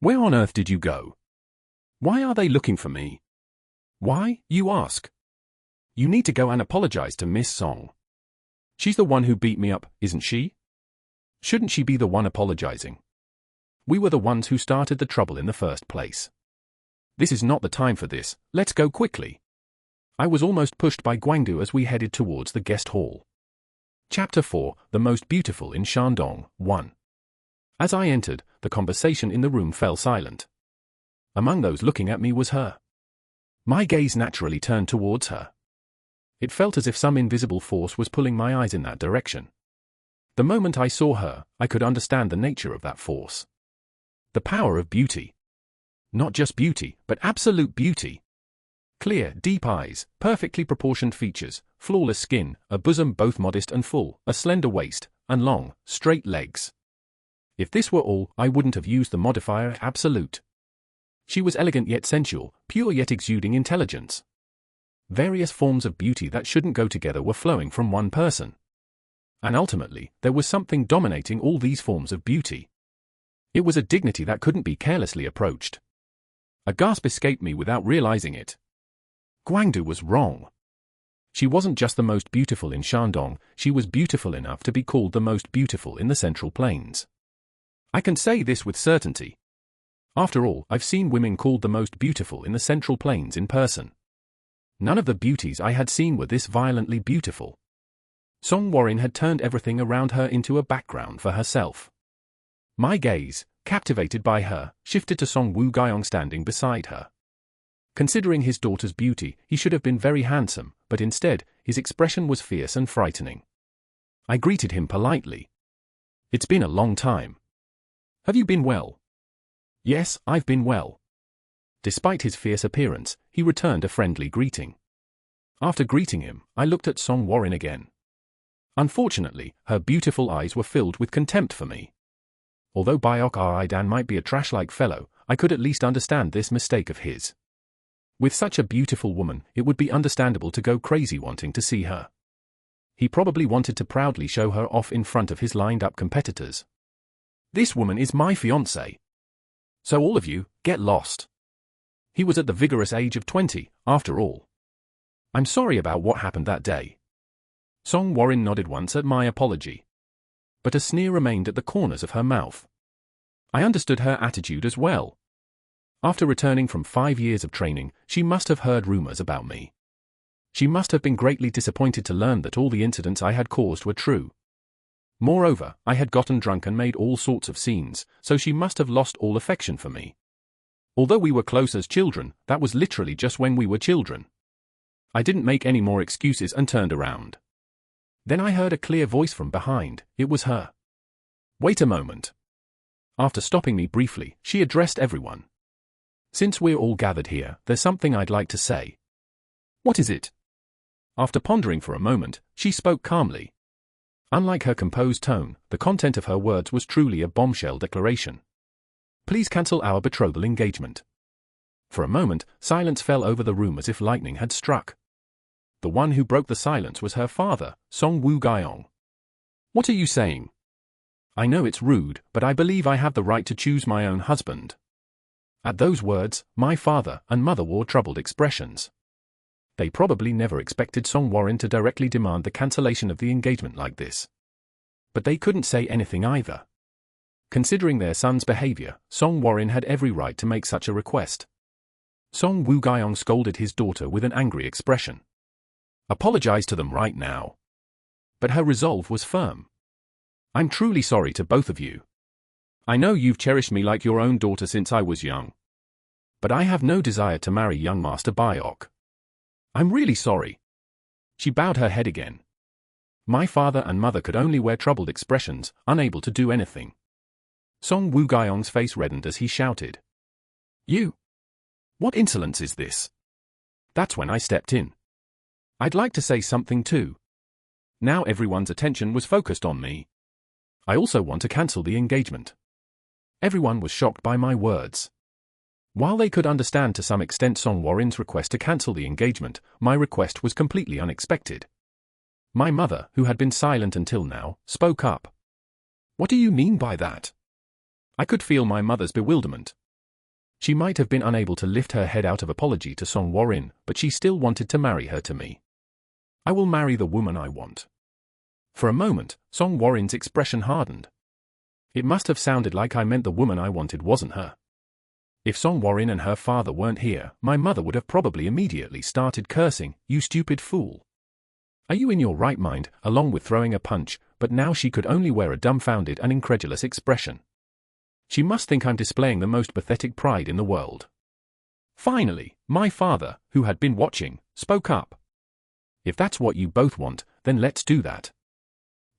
Where on earth did you go? Why are they looking for me? Why, you ask? You need to go and apologize to Miss Song. She's the one who beat me up, isn't she? Shouldn't she be the one apologizing? We were the ones who started the trouble in the first place. This is not the time for this, let's go quickly." I was almost pushed by Guangdu as we headed towards the guest hall. Chapter 4, The Most Beautiful in Shandong, 1. As I entered, the conversation in the room fell silent. Among those looking at me was her. My gaze naturally turned towards her. It felt as if some invisible force was pulling my eyes in that direction. The moment I saw her, I could understand the nature of that force. The power of beauty. Not just beauty, but absolute beauty. Clear, deep eyes, perfectly proportioned features, flawless skin, a bosom both modest and full, a slender waist, and long, straight legs. If this were all, I wouldn't have used the modifier absolute. She was elegant yet sensual, pure yet exuding intelligence. Various forms of beauty that shouldn't go together were flowing from one person. And ultimately, there was something dominating all these forms of beauty. It was a dignity that couldn't be carelessly approached. A gasp escaped me without realizing it. Guangdu was wrong. She wasn't just the most beautiful in Shandong, she was beautiful enough to be called the most beautiful in the Central Plains. I can say this with certainty. After all, I've seen women called the most beautiful in the Central Plains in person. None of the beauties I had seen were this violently beautiful. Song Warren had turned everything around her into a background for herself. My gaze, captivated by her, shifted to Song Wu Gaiong standing beside her. Considering his daughter's beauty, he should have been very handsome, but instead, his expression was fierce and frightening. I greeted him politely. "It's been a long time. Have you been well?" "Yes, I've been well." Despite his fierce appearance, he returned a friendly greeting. After greeting him, I looked at Song Warren again. Unfortunately, her beautiful eyes were filled with contempt for me. Although Byok Idan might be a trash-like fellow, I could at least understand this mistake of his. With such a beautiful woman, it would be understandable to go crazy wanting to see her. He probably wanted to proudly show her off in front of his lined-up competitors. "This woman is my fiancée. So all of you, get lost." He was at the vigorous age of 20, after all. "I'm sorry about what happened that day." Song Warren nodded once at my apology. But a sneer remained at the corners of her mouth. I understood her attitude as well. After returning from 5 years of training, she must have heard rumors about me. She must have been greatly disappointed to learn that all the incidents I had caused were true. Moreover, I had gotten drunk and made all sorts of scenes, so she must have lost all affection for me. Although we were close as children, that was literally just when we were children. I didn't make any more excuses and turned around. Then I heard a clear voice from behind. It was her. "Wait a moment." After stopping me briefly, she addressed everyone. "Since we're all gathered here, there's something I'd like to say." "What is it?" After pondering for a moment, she spoke calmly. Unlike her composed tone, the content of her words was truly a bombshell declaration. "Please cancel our betrothal engagement." For a moment, silence fell over the room as if lightning had struck. The one who broke the silence was her father, Song Woo-gyeong. "What are you saying?" "I know it's rude, but I believe I have the right to choose my own husband." At those words, my father and mother wore troubled expressions. They probably never expected Song Warren to directly demand the cancellation of the engagement like this. But they couldn't say anything either. Considering their son's behavior, Song Warren had every right to make such a request. Song Woo-gyeong scolded his daughter with an angry expression. "Apologize to them right now." But her resolve was firm. "I'm truly sorry to both of you. I know you've cherished me like your own daughter since I was young. But I have no desire to marry young Master Byok. I'm really sorry." She bowed her head again. My father and mother could only wear troubled expressions, unable to do anything. Song Woo-gyeong's face reddened as he shouted. "You! What insolence is this?" That's when I stepped in. I'd like to say something too. Now everyone's attention was focused on me. I also want to cancel the engagement. Everyone was shocked by my words. While they could understand to some extent Song Warren's request to cancel the engagement, my request was completely unexpected. My mother, who had been silent until now, spoke up. "What do you mean by that?" I could feel my mother's bewilderment. She might have been unable to lift her head out of apology to Song Warren, but she still wanted to marry her to me. "I will marry the woman I want." For a moment, Song Warren's expression hardened. It must have sounded like I meant the woman I wanted wasn't her. If Song Warren and her father weren't here, my mother would have probably immediately started cursing, "You stupid fool. Are you in your right mind?" along with throwing a punch, but now she could only wear a dumbfounded and incredulous expression. She must think I'm displaying the most pathetic pride in the world. Finally, my father, who had been watching, spoke up. "If that's what you both want, then let's do that."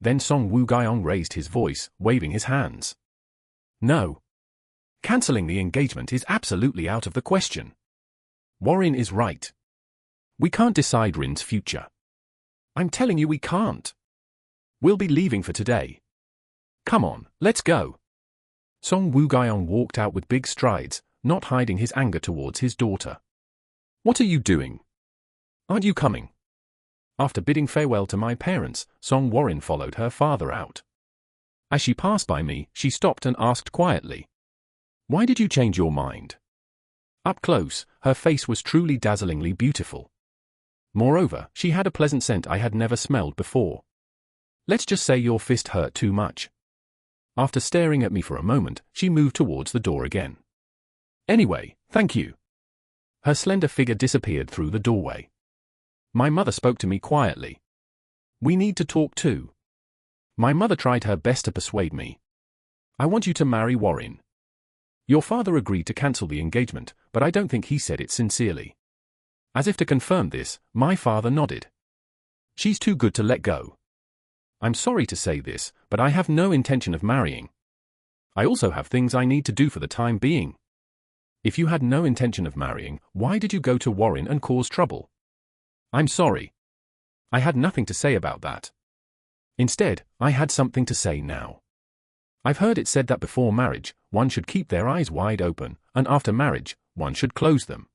Then Song Woo-gyeong raised his voice, waving his hands. "No. Cancelling the engagement is absolutely out of the question. Warren is right. We can't decide Rin's future. I'm telling you we can't. We'll be leaving for today. Come on, let's go." Song Woo-gyeong walked out with big strides, not hiding his anger towards his daughter. "What are you doing? Aren't you coming?" After bidding farewell to my parents, Song Warren followed her father out. As she passed by me, she stopped and asked quietly, "Why did you change your mind?" Up close, her face was truly dazzlingly beautiful. Moreover, she had a pleasant scent I had never smelled before. "Let's just say your fist hurt too much." After staring at me for a moment, she moved towards the door again. "Anyway, thank you." Her slender figure disappeared through the doorway. My mother spoke to me quietly. "We need to talk too." My mother tried her best to persuade me. "I want you to marry Warren. Your father agreed to cancel the engagement, but I don't think he said it sincerely." As if to confirm this, my father nodded. "She's too good to let go. I'm sorry to say this, but I have no intention of marrying. I also have things I need to do for the time being." "If you had no intention of marrying, why did you go to Warren and cause trouble?" "I'm sorry. I had nothing to say about that. Instead, I had something to say now. I've heard it said that before marriage, one should keep their eyes wide open, and after marriage, one should close them.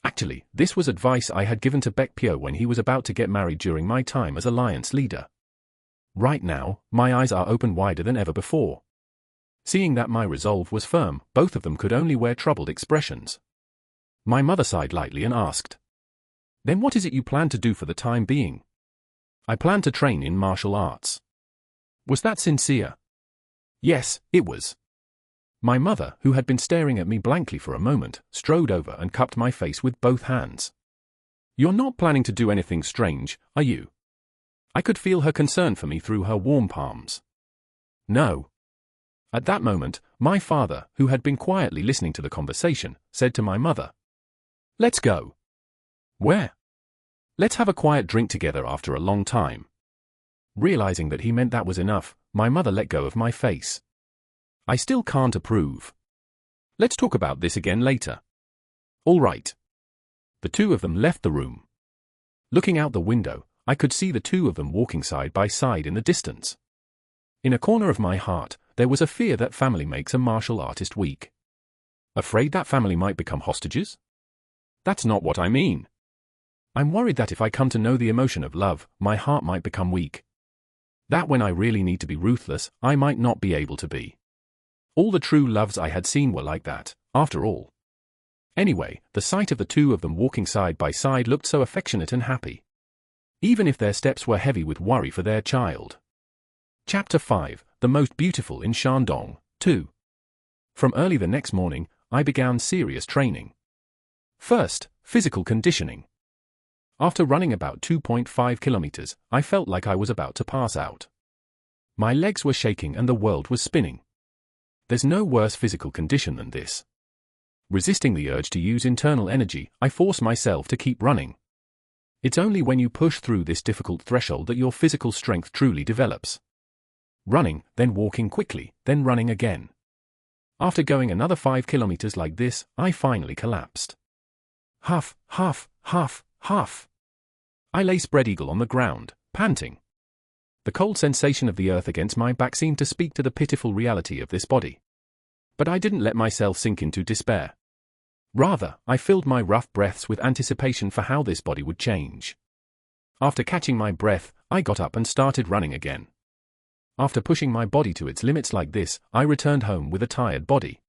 Actually, this was advice I had given to Baekpyo when he was about to get married during my time as alliance leader. Right now, my eyes are open wider than ever before." Seeing that my resolve was firm, both of them could only wear troubled expressions. My mother sighed lightly and asked, "Then what is it you plan to do for the time being?" "I plan to train in martial arts." Was that sincere? Yes, it was. My mother, who had been staring at me blankly for a moment, strode over and cupped my face with both hands. You're not planning to do anything strange, are you? I could feel her concern for me through her warm palms. No. At that moment, my father, who had been quietly listening to the conversation, said to my mother, "Let's go." "Where?" "Let's have a quiet drink together after a long time." Realizing that he meant that was enough, my mother let go of my face. "I still can't approve. Let's talk about this again later." "All right." The two of them left the room. Looking out the window, I could see the two of them walking side by side in the distance. In a corner of my heart, there was a fear that family makes a martial artist weak. Afraid that family might become hostages? That's not what I mean. I'm worried that if I come to know the emotion of love, my heart might become weak. That when I really need to be ruthless, I might not be able to be. All the true loves I had seen were like that, after all. Anyway, the sight of the two of them walking side by side looked so affectionate and happy. Even if their steps were heavy with worry for their child. Chapter 5, The Most Beautiful in Shandong, 2. From early the next morning, I began serious training. First, physical conditioning. After running about 2.5 kilometers, I felt like I was about to pass out. My legs were shaking and the world was spinning. There's no worse physical condition than this. Resisting the urge to use internal energy, I force myself to keep running. It's only when you push through this difficult threshold that your physical strength truly develops. Running, then walking quickly, then running again. After going another 5 kilometers like this, I finally collapsed. Huff, huff, huff, huff. I lay spread eagle on the ground, panting. The cold sensation of the earth against my back seemed to speak to the pitiful reality of this body. But I didn't let myself sink into despair. Rather, I filled my rough breaths with anticipation for how this body would change. After catching my breath, I got up and started running again. After pushing my body to its limits like this, I returned home with a tired body.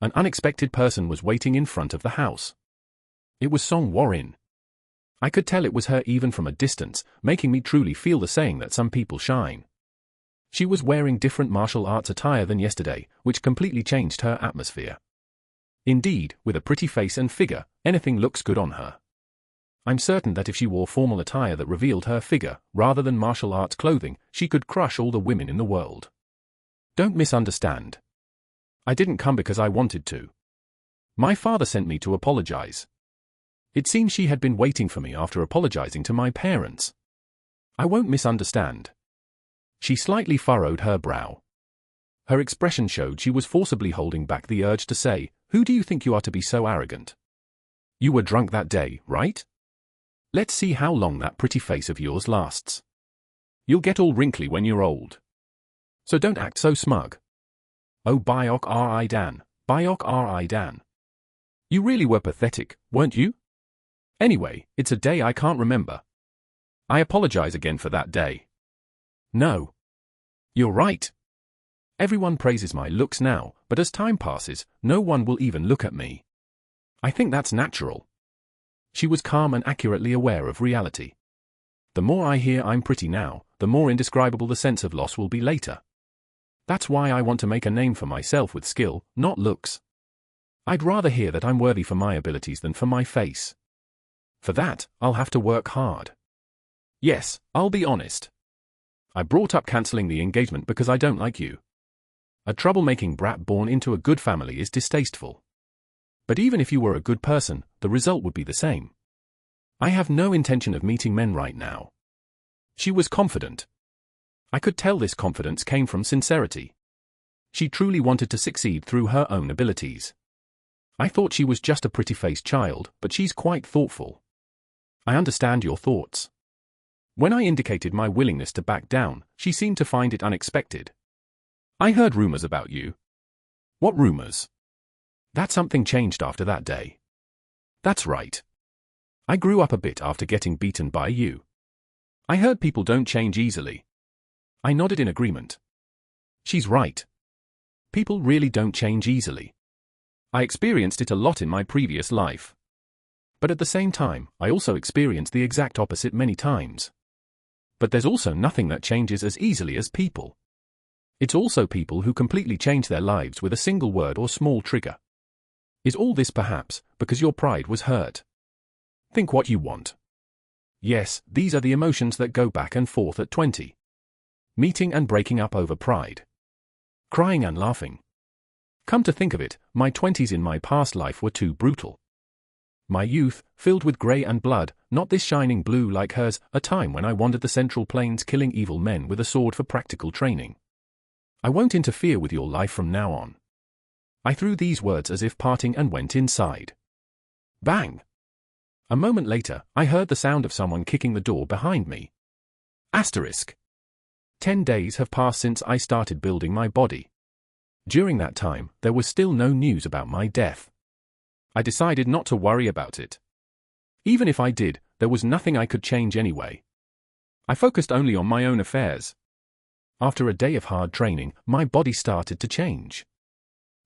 An unexpected person was waiting in front of the house. It was Song Warren. I could tell it was her even from a distance, making me truly feel the saying that some people shine. She was wearing different martial arts attire than yesterday, which completely changed her atmosphere. Indeed, with a pretty face and figure, anything looks good on her. I'm certain that if she wore formal attire that revealed her figure, rather than martial arts clothing, she could crush all the women in the world. Don't misunderstand. I didn't come because I wanted to. My father sent me to apologize. It seems she had been waiting for me after apologizing to my parents. I won't misunderstand. She slightly furrowed her brow. Her expression showed she was forcibly holding back the urge to say, "Who do you think you are to be so arrogant? You were drunk that day, right? Let's see how long that pretty face of yours lasts. You'll get all wrinkly when you're old. So don't act so smug. Oh Byok Ri Dan, Byok Ri Dan. You really were pathetic, weren't you? Anyway, it's a day I can't remember. I apologize again for that day." "No. You're right. Everyone praises my looks now, but as time passes, no one will even look at me. I think that's natural." She was calm and accurately aware of reality. The more I hear I'm pretty now, the more indescribable the sense of loss will be later. That's why I want to make a name for myself with skill, not looks. I'd rather hear that I'm worthy for my abilities than for my face. For that, I'll have to work hard. Yes, I'll be honest. I brought up cancelling the engagement because I don't like you. A troublemaking brat born into a good family is distasteful. But even if you were a good person, the result would be the same. I have no intention of meeting men right now. She was confident. I could tell this confidence came from sincerity. She truly wanted to succeed through her own abilities. I thought she was just a pretty-faced child, but she's quite thoughtful. I understand your thoughts. When I indicated my willingness to back down, she seemed to find it unexpected. I heard rumors about you. What rumors? That something changed after that day. That's right. I grew up a bit after getting beaten by you. I heard people don't change easily. I nodded in agreement. She's right. People really don't change easily. I experienced it a lot in my previous life. But at the same time, I also experienced the exact opposite many times. But there's also nothing that changes as easily as people. It's also people who completely change their lives with a single word or small trigger. Is all this perhaps because your pride was hurt? Think what you want. Yes, these are the emotions that go back and forth at 20. Meeting and breaking up over pride. Crying and laughing. Come to think of it, my 20s in my past life were too brutal. My youth, filled with grey and blood, not this shining blue like hers, a time when I wandered the Central Plains killing evil men with a sword for practical training. I won't interfere with your life from now on. I threw these words as if parting and went inside. Bang! A moment later, I heard the sound of someone kicking the door behind me. Asterisk. 10 days have passed since I started building my body. During that time, there was still no news about my death. I decided not to worry about it. Even if I did, there was nothing I could change anyway. I focused only on my own affairs. After a day of hard training, my body started to change.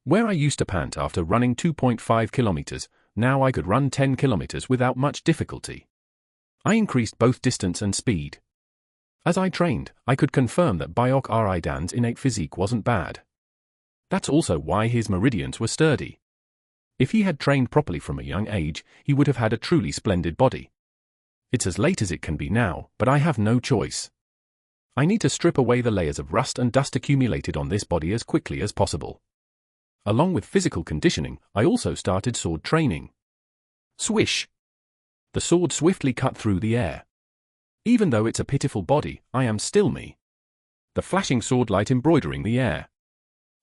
Where I used to pant after running 2.5 kilometers, now I could run 10 kilometers without much difficulty. I increased both distance and speed. As I trained, I could confirm that Bayok Ridan's innate physique wasn't bad. That's also why his meridians were sturdy. If he had trained properly from a young age, he would have had a truly splendid body. It's as late as it can be now, but I have no choice. I need to strip away the layers of rust and dust accumulated on this body as quickly as possible. Along with physical conditioning, I also started sword training. Swish! The sword swiftly cut through the air. Even though it's a pitiful body, I am still me. The flashing sword light embroidering the air.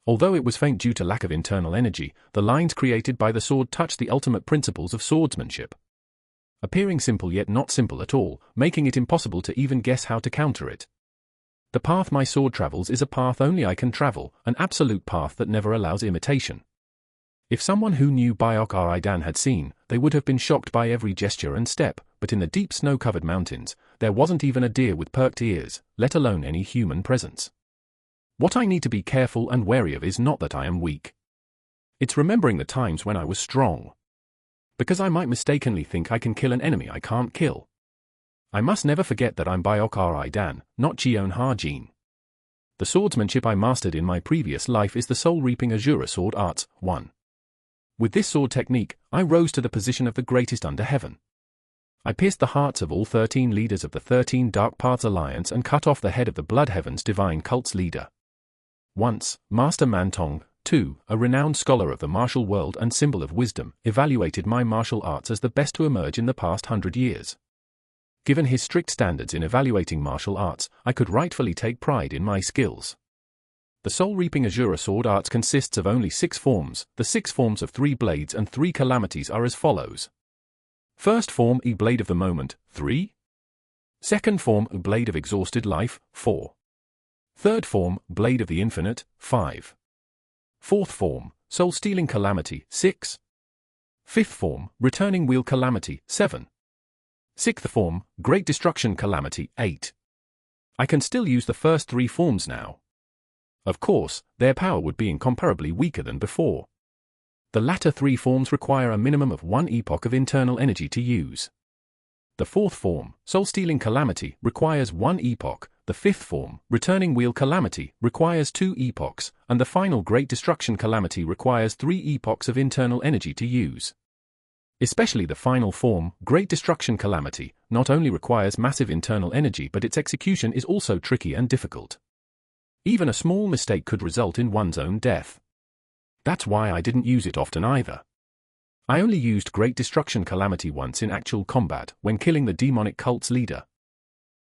Although it was faint due to lack of internal energy, the lines created by the sword touched the ultimate principles of swordsmanship. Appearing simple yet not simple at all, making it impossible to even guess how to counter it. The path my sword travels is a path only I can travel, an absolute path that never allows imitation. If someone who knew Bayok Ridan had seen, they would have been shocked by every gesture and step, but in the deep snow-covered mountains, there wasn't even a deer with perked ears, let alone any human presence. What I need to be careful and wary of is not that I am weak. It's remembering the times when I was strong. Because I might mistakenly think I can kill an enemy I can't kill. I must never forget that I'm Bayok Ridan, not Cheon Harjin. The swordsmanship I mastered in my previous life is the soul-reaping Azura sword arts, 1. With this sword technique, I rose to the position of the greatest under heaven. I pierced the hearts of all 13 leaders of the 13 Dark Paths Alliance and cut off the head of the Blood Heaven's divine cult's leader. Once, Master Mantong, 2, a renowned scholar of the martial world and symbol of wisdom, evaluated my martial arts as the best to emerge in the past 100 years. Given his strict standards in evaluating martial arts, I could rightfully take pride in my skills. The soul-reaping Azura sword arts consists of only 6 forms. The 6 forms of 3 blades and 3 calamities are as follows. First form, blade of the moment, 3. Second form, blade of exhausted life, 4. Third form, blade of the infinite, 5. Fourth form, soul-stealing calamity, 6. Fifth form, returning wheel calamity, 7. Sixth form, great destruction calamity, 8. I can still use the first 3 forms now. Of course, their power would be incomparably weaker than before. The latter 3 forms require a minimum of 1 epoch of internal energy to use. The fourth form, soul-stealing calamity, requires 1 epoch. The fifth form, returning wheel calamity, requires 2 epochs, and the final great destruction calamity requires 3 epochs of internal energy to use. Especially the final form, great destruction calamity, not only requires massive internal energy but its execution is also tricky and difficult. Even a small mistake could result in one's own death. That's why I didn't use it often either. I only used great destruction calamity once in actual combat, when killing the demonic cult's leader.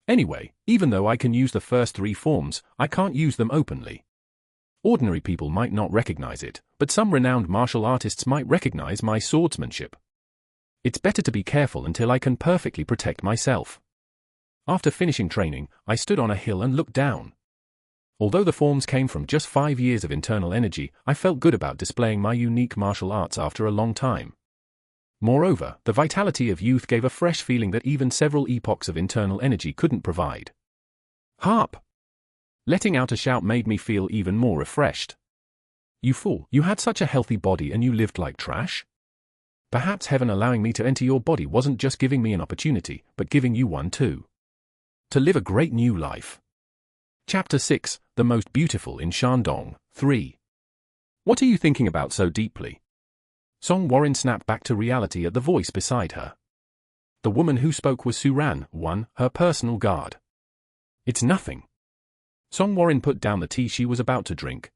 Anyway, even though I can use the first 3 forms, I can't use them openly. Ordinary people might not recognize it, but some renowned martial artists might recognize my swordsmanship. It's better to be careful until I can perfectly protect myself. After finishing training, I stood on a hill and looked down. Although the forms came from just 5 years of internal energy, I felt good about displaying my unique martial arts after a long time. Moreover, the vitality of youth gave a fresh feeling that even several epochs of internal energy couldn't provide. Harp! Letting out a shout made me feel even more refreshed. You fool, you had such a healthy body and you lived like trash? Perhaps heaven allowing me to enter your body wasn't just giving me an opportunity, but giving you one too. To live a great new life. Chapter 6, The Most Beautiful in Shandong, 3. What are you thinking about so deeply? Song Warren snapped back to reality at the voice beside her. The woman who spoke was Suran, her personal guard. It's nothing. Song Warren put down the tea she was about to drink.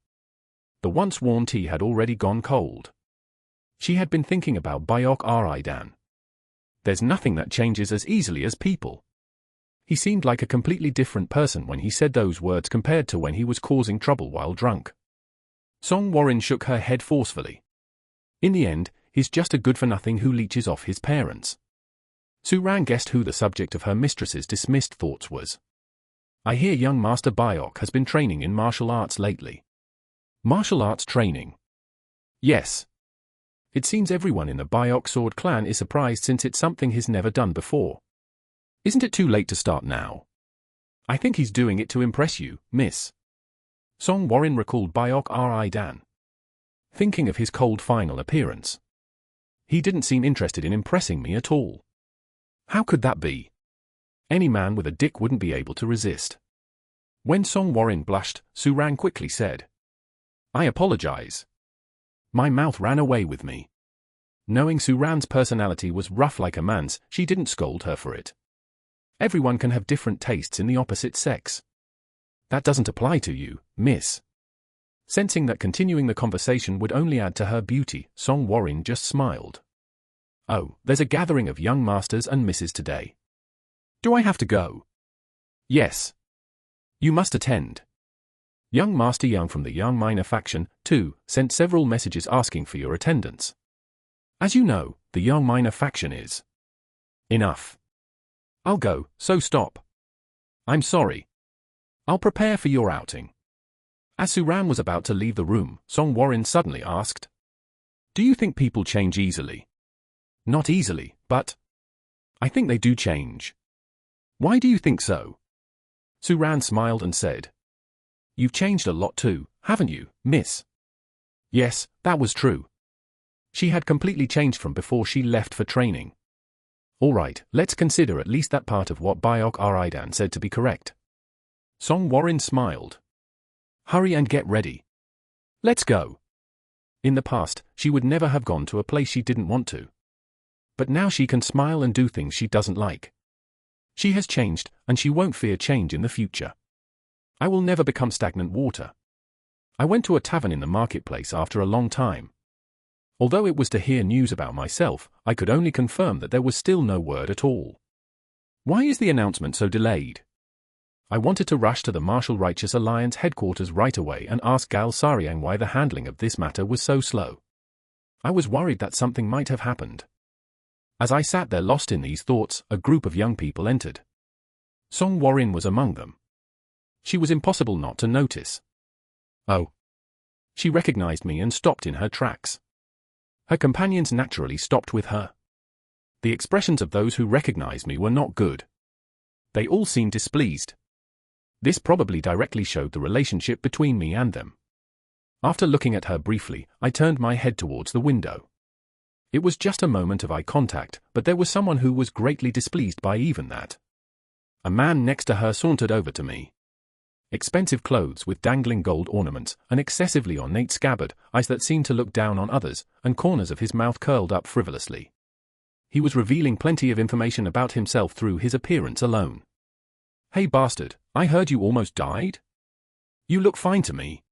The once warm tea had already gone cold. She had been thinking about Bayok Ridan. There's nothing that changes as easily as people. He seemed like a completely different person when he said those words compared to when he was causing trouble while drunk. Song Warren shook her head forcefully. In the end, he's just a good-for-nothing who leeches off his parents. Suran guessed who the subject of her mistress's dismissed thoughts was. I hear young Master Bayok has been training in martial arts lately. Martial arts training? Yes. It seems everyone in the Bayok Sword clan is surprised since it's something he's never done before. Isn't it too late to start now? I think he's doing it to impress you, miss. Song Warren recalled Bayok Ridan. Thinking of his cold final appearance. He didn't seem interested in impressing me at all. How could that be? Any man with a dick wouldn't be able to resist. When Song Warren blushed, Suran quickly said, I apologize. My mouth ran away with me. Knowing Suran's personality was rough like a man's, she didn't scold her for it. Everyone can have different tastes in the opposite sex. That doesn't apply to you, miss. Sensing that continuing the conversation would only add to her beauty, Song Warren just smiled. Oh, there's a gathering of young masters and misses today. Do I have to go? Yes. You must attend. Young Master Young from the Young Minor faction, too, sent several messages asking for your attendance. As you know, the Young Minor faction is. Enough. I'll go, so stop. I'm sorry. I'll prepare for your outing. As Suran was about to leave the room, Song Warren suddenly asked, Do you think people change easily? Not easily, but I think they do change. Why do you think so? Suran smiled and said, You've changed a lot too, haven't you, miss? Yes, that was true. She had completely changed from before she left for training. All right, let's consider at least that part of what Bayok Ridan said to be correct. Song Warren smiled. Hurry and get ready. Let's go. In the past, she would never have gone to a place she didn't want to. But now she can smile and do things she doesn't like. She has changed, and she won't fear change in the future. I will never become stagnant water. I went to a tavern in the marketplace after a long time. Although it was to hear news about myself, I could only confirm that there was still no word at all. Why is the announcement so delayed? I wanted to rush to the Martial Righteous Alliance headquarters right away and ask Gal Sariang why the handling of this matter was so slow. I was worried that something might have happened. As I sat there lost in these thoughts, a group of young people entered. Song Warren was among them. She was impossible not to notice. Oh. She recognized me and stopped in her tracks. Her companions naturally stopped with her. The expressions of those who recognized me were not good. They all seemed displeased. This probably directly showed the relationship between me and them. After looking at her briefly, I turned my head towards the window. It was just a moment of eye contact, but there was someone who was greatly displeased by even that. A man next to her sauntered over to me. Expensive clothes with dangling gold ornaments, an excessively ornate scabbard, eyes that seemed to look down on others, and corners of his mouth curled up frivolously. He was revealing plenty of information about himself through his appearance alone. Hey bastard, I heard you almost died? You look fine to me.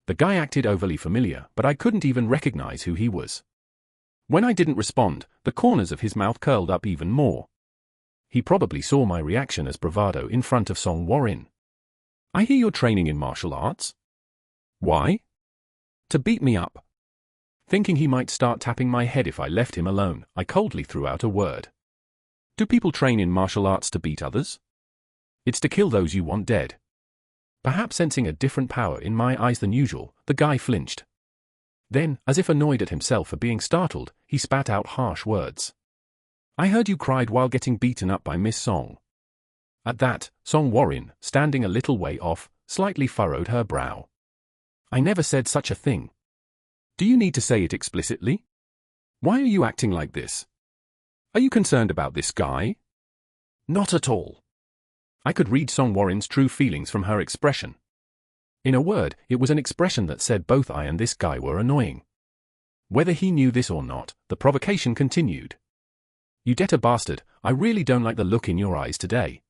The guy acted overly familiar, but I couldn't even recognize who he was. When I didn't respond, the corners of his mouth curled up even more. He probably saw my reaction as bravado in front of Song Warren. I hear you're training in martial arts? Why? To beat me up. Thinking he might start tapping my head if I left him alone, I coldly threw out a word. Do people train in martial arts to beat others? It's to kill those you want dead. Perhaps sensing a different power in my eyes than usual, the guy flinched. Then, as if annoyed at himself for being startled, he spat out harsh words. I heard you cried while getting beaten up by Miss Song. At that, Song Warren, standing a little way off, slightly furrowed her brow. I never said such a thing. Do you need to say it explicitly? Why are you acting like this? Are you concerned about this guy? Not at all. I could read Song Warren's true feelings from her expression. In a word, it was an expression that said both I and this guy were annoying. Whether he knew this or not, the provocation continued. You debtor bastard, I really don't like the look in your eyes today.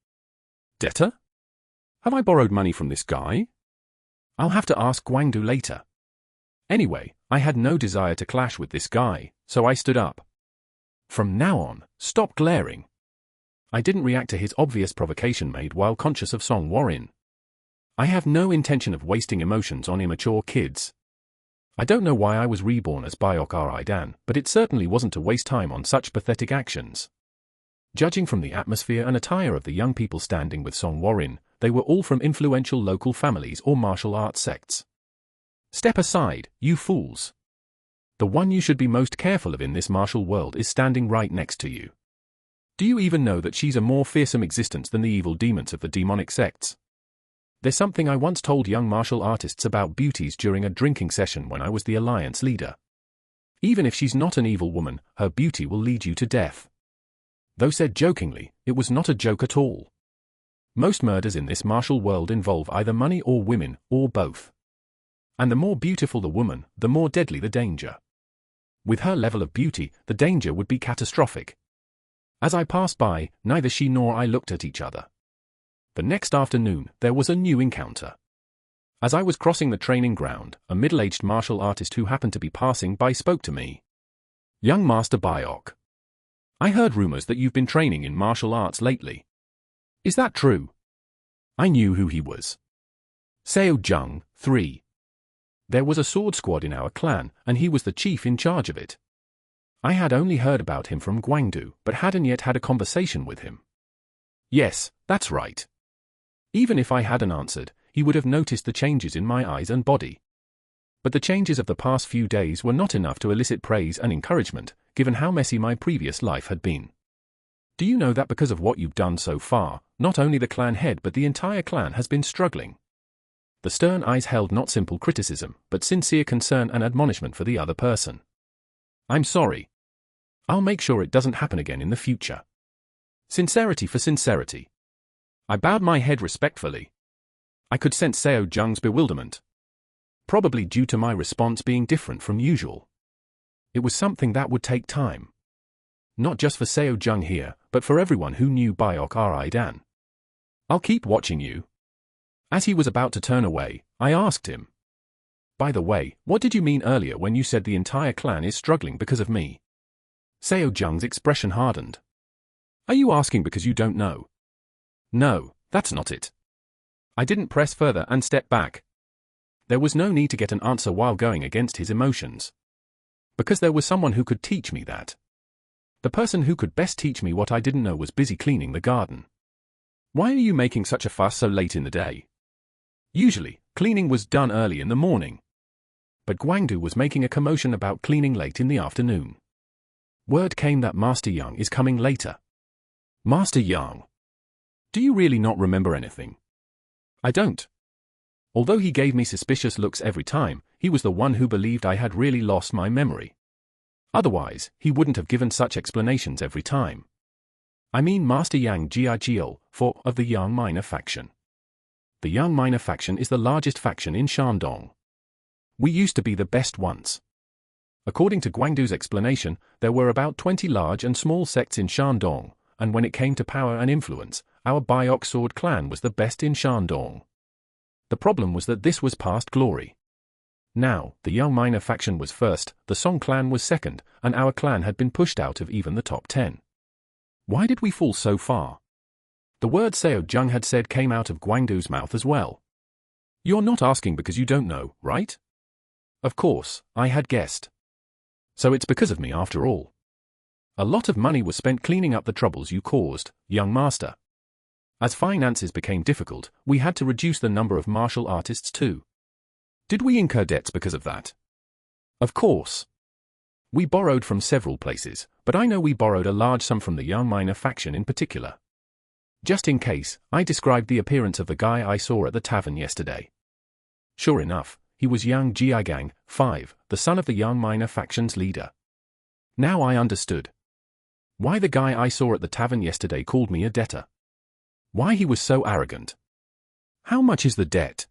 Debtor? Have I borrowed money from this guy? I'll have to ask Guangdu later. Anyway, I had no desire to clash with this guy, so I stood up. From now on, stop glaring. I didn't react to his obvious provocation made while conscious of Song Warren. I have no intention of wasting emotions on immature kids. I don't know why I was reborn as Byok Ridan, but it certainly wasn't to waste time on such pathetic actions. Judging from the atmosphere and attire of the young people standing with Song Warren, they were all from influential local families or martial arts sects. Step aside, you fools. The one you should be most careful of in this martial world is standing right next to you. Do you even know that she's a more fearsome existence than the evil demons of the demonic sects? There's something I once told young martial artists about beauties during a drinking session when I was the alliance leader. Even if she's not an evil woman, her beauty will lead you to death. Though said jokingly, it was not a joke at all. Most murders in this martial world involve either money or women, or both. And the more beautiful the woman, the more deadly the danger. With her level of beauty, the danger would be catastrophic. As I passed by, neither she nor I looked at each other. The next afternoon, there was a new encounter. As I was crossing the training ground, a middle-aged martial artist who happened to be passing by spoke to me. Young Master Byok. I heard rumors that you've been training in martial arts lately. Is that true? I knew who he was. Seo Jung, 3. There was a sword squad in our clan, and he was the chief in charge of it. I had only heard about him from Guangdu, but hadn't yet had a conversation with him. Yes, that's right. Even if I hadn't answered, he would have noticed the changes in my eyes and body. But the changes of the past few days were not enough to elicit praise and encouragement, given how messy my previous life had been. Do you know that because of what you've done so far, not only the clan head but the entire clan has been struggling? The stern eyes held not simple criticism, but sincere concern and admonishment for the other person. I'm sorry. I'll make sure it doesn't happen again in the future. Sincerity for sincerity. I bowed my head respectfully. I could sense Seo Jung's bewilderment. Probably due to my response being different from usual. It was something that would take time. Not just for Seo Jung here, but for everyone who knew Byok Ridan. I'll keep watching you. As he was about to turn away, I asked him. By the way, what did you mean earlier when you said the entire clan is struggling because of me? Seo Jung's expression hardened. Are you asking because you don't know? No, that's not it. I didn't press further and stepped back. There was no need to get an answer while going against his emotions. Because there was someone who could teach me that. The person who could best teach me what I didn't know was busy cleaning the garden. Why are you making such a fuss so late in the day? Usually, cleaning was done early in the morning. But Guangdu was making a commotion about cleaning late in the afternoon. Word came that Master Yang is coming later. Master Yang. Do you really not remember anything? I don't. Although he gave me suspicious looks every time, he was the one who believed I had really lost my memory. Otherwise, he wouldn't have given such explanations every time. I mean Master Yang Jiajiao, of the Yang Minor faction. The Yang Minor faction is the largest faction in Shandong. We used to be the best once. According to Guangdu's explanation, there were about 20 large and small sects in Shandong, and when it came to power and influence, our Byok Sword clan was the best in Shandong. The problem was that this was past glory. Now, the Yang Minor faction was first, the Song clan was second, and our clan had been pushed out of even the top 10. Why did we fall so far? The word Seo Jung had said came out of Guangdu's mouth as well. You're not asking because you don't know, right? Of course, I had guessed. So it's because of me after all. A lot of money was spent cleaning up the troubles you caused, young master. As finances became difficult, we had to reduce the number of martial artists too. Did we incur debts because of that? Of course. We borrowed from several places, but I know we borrowed a large sum from the Yang Minor faction in particular. Just in case, I described the appearance of the guy I saw at the tavern yesterday. Sure enough, he was Yang Jiagang, 5, the son of the Yang Minor faction's leader. Now I understood. Why the guy I saw at the tavern yesterday called me a debtor. Why he was so arrogant. How much is the debt?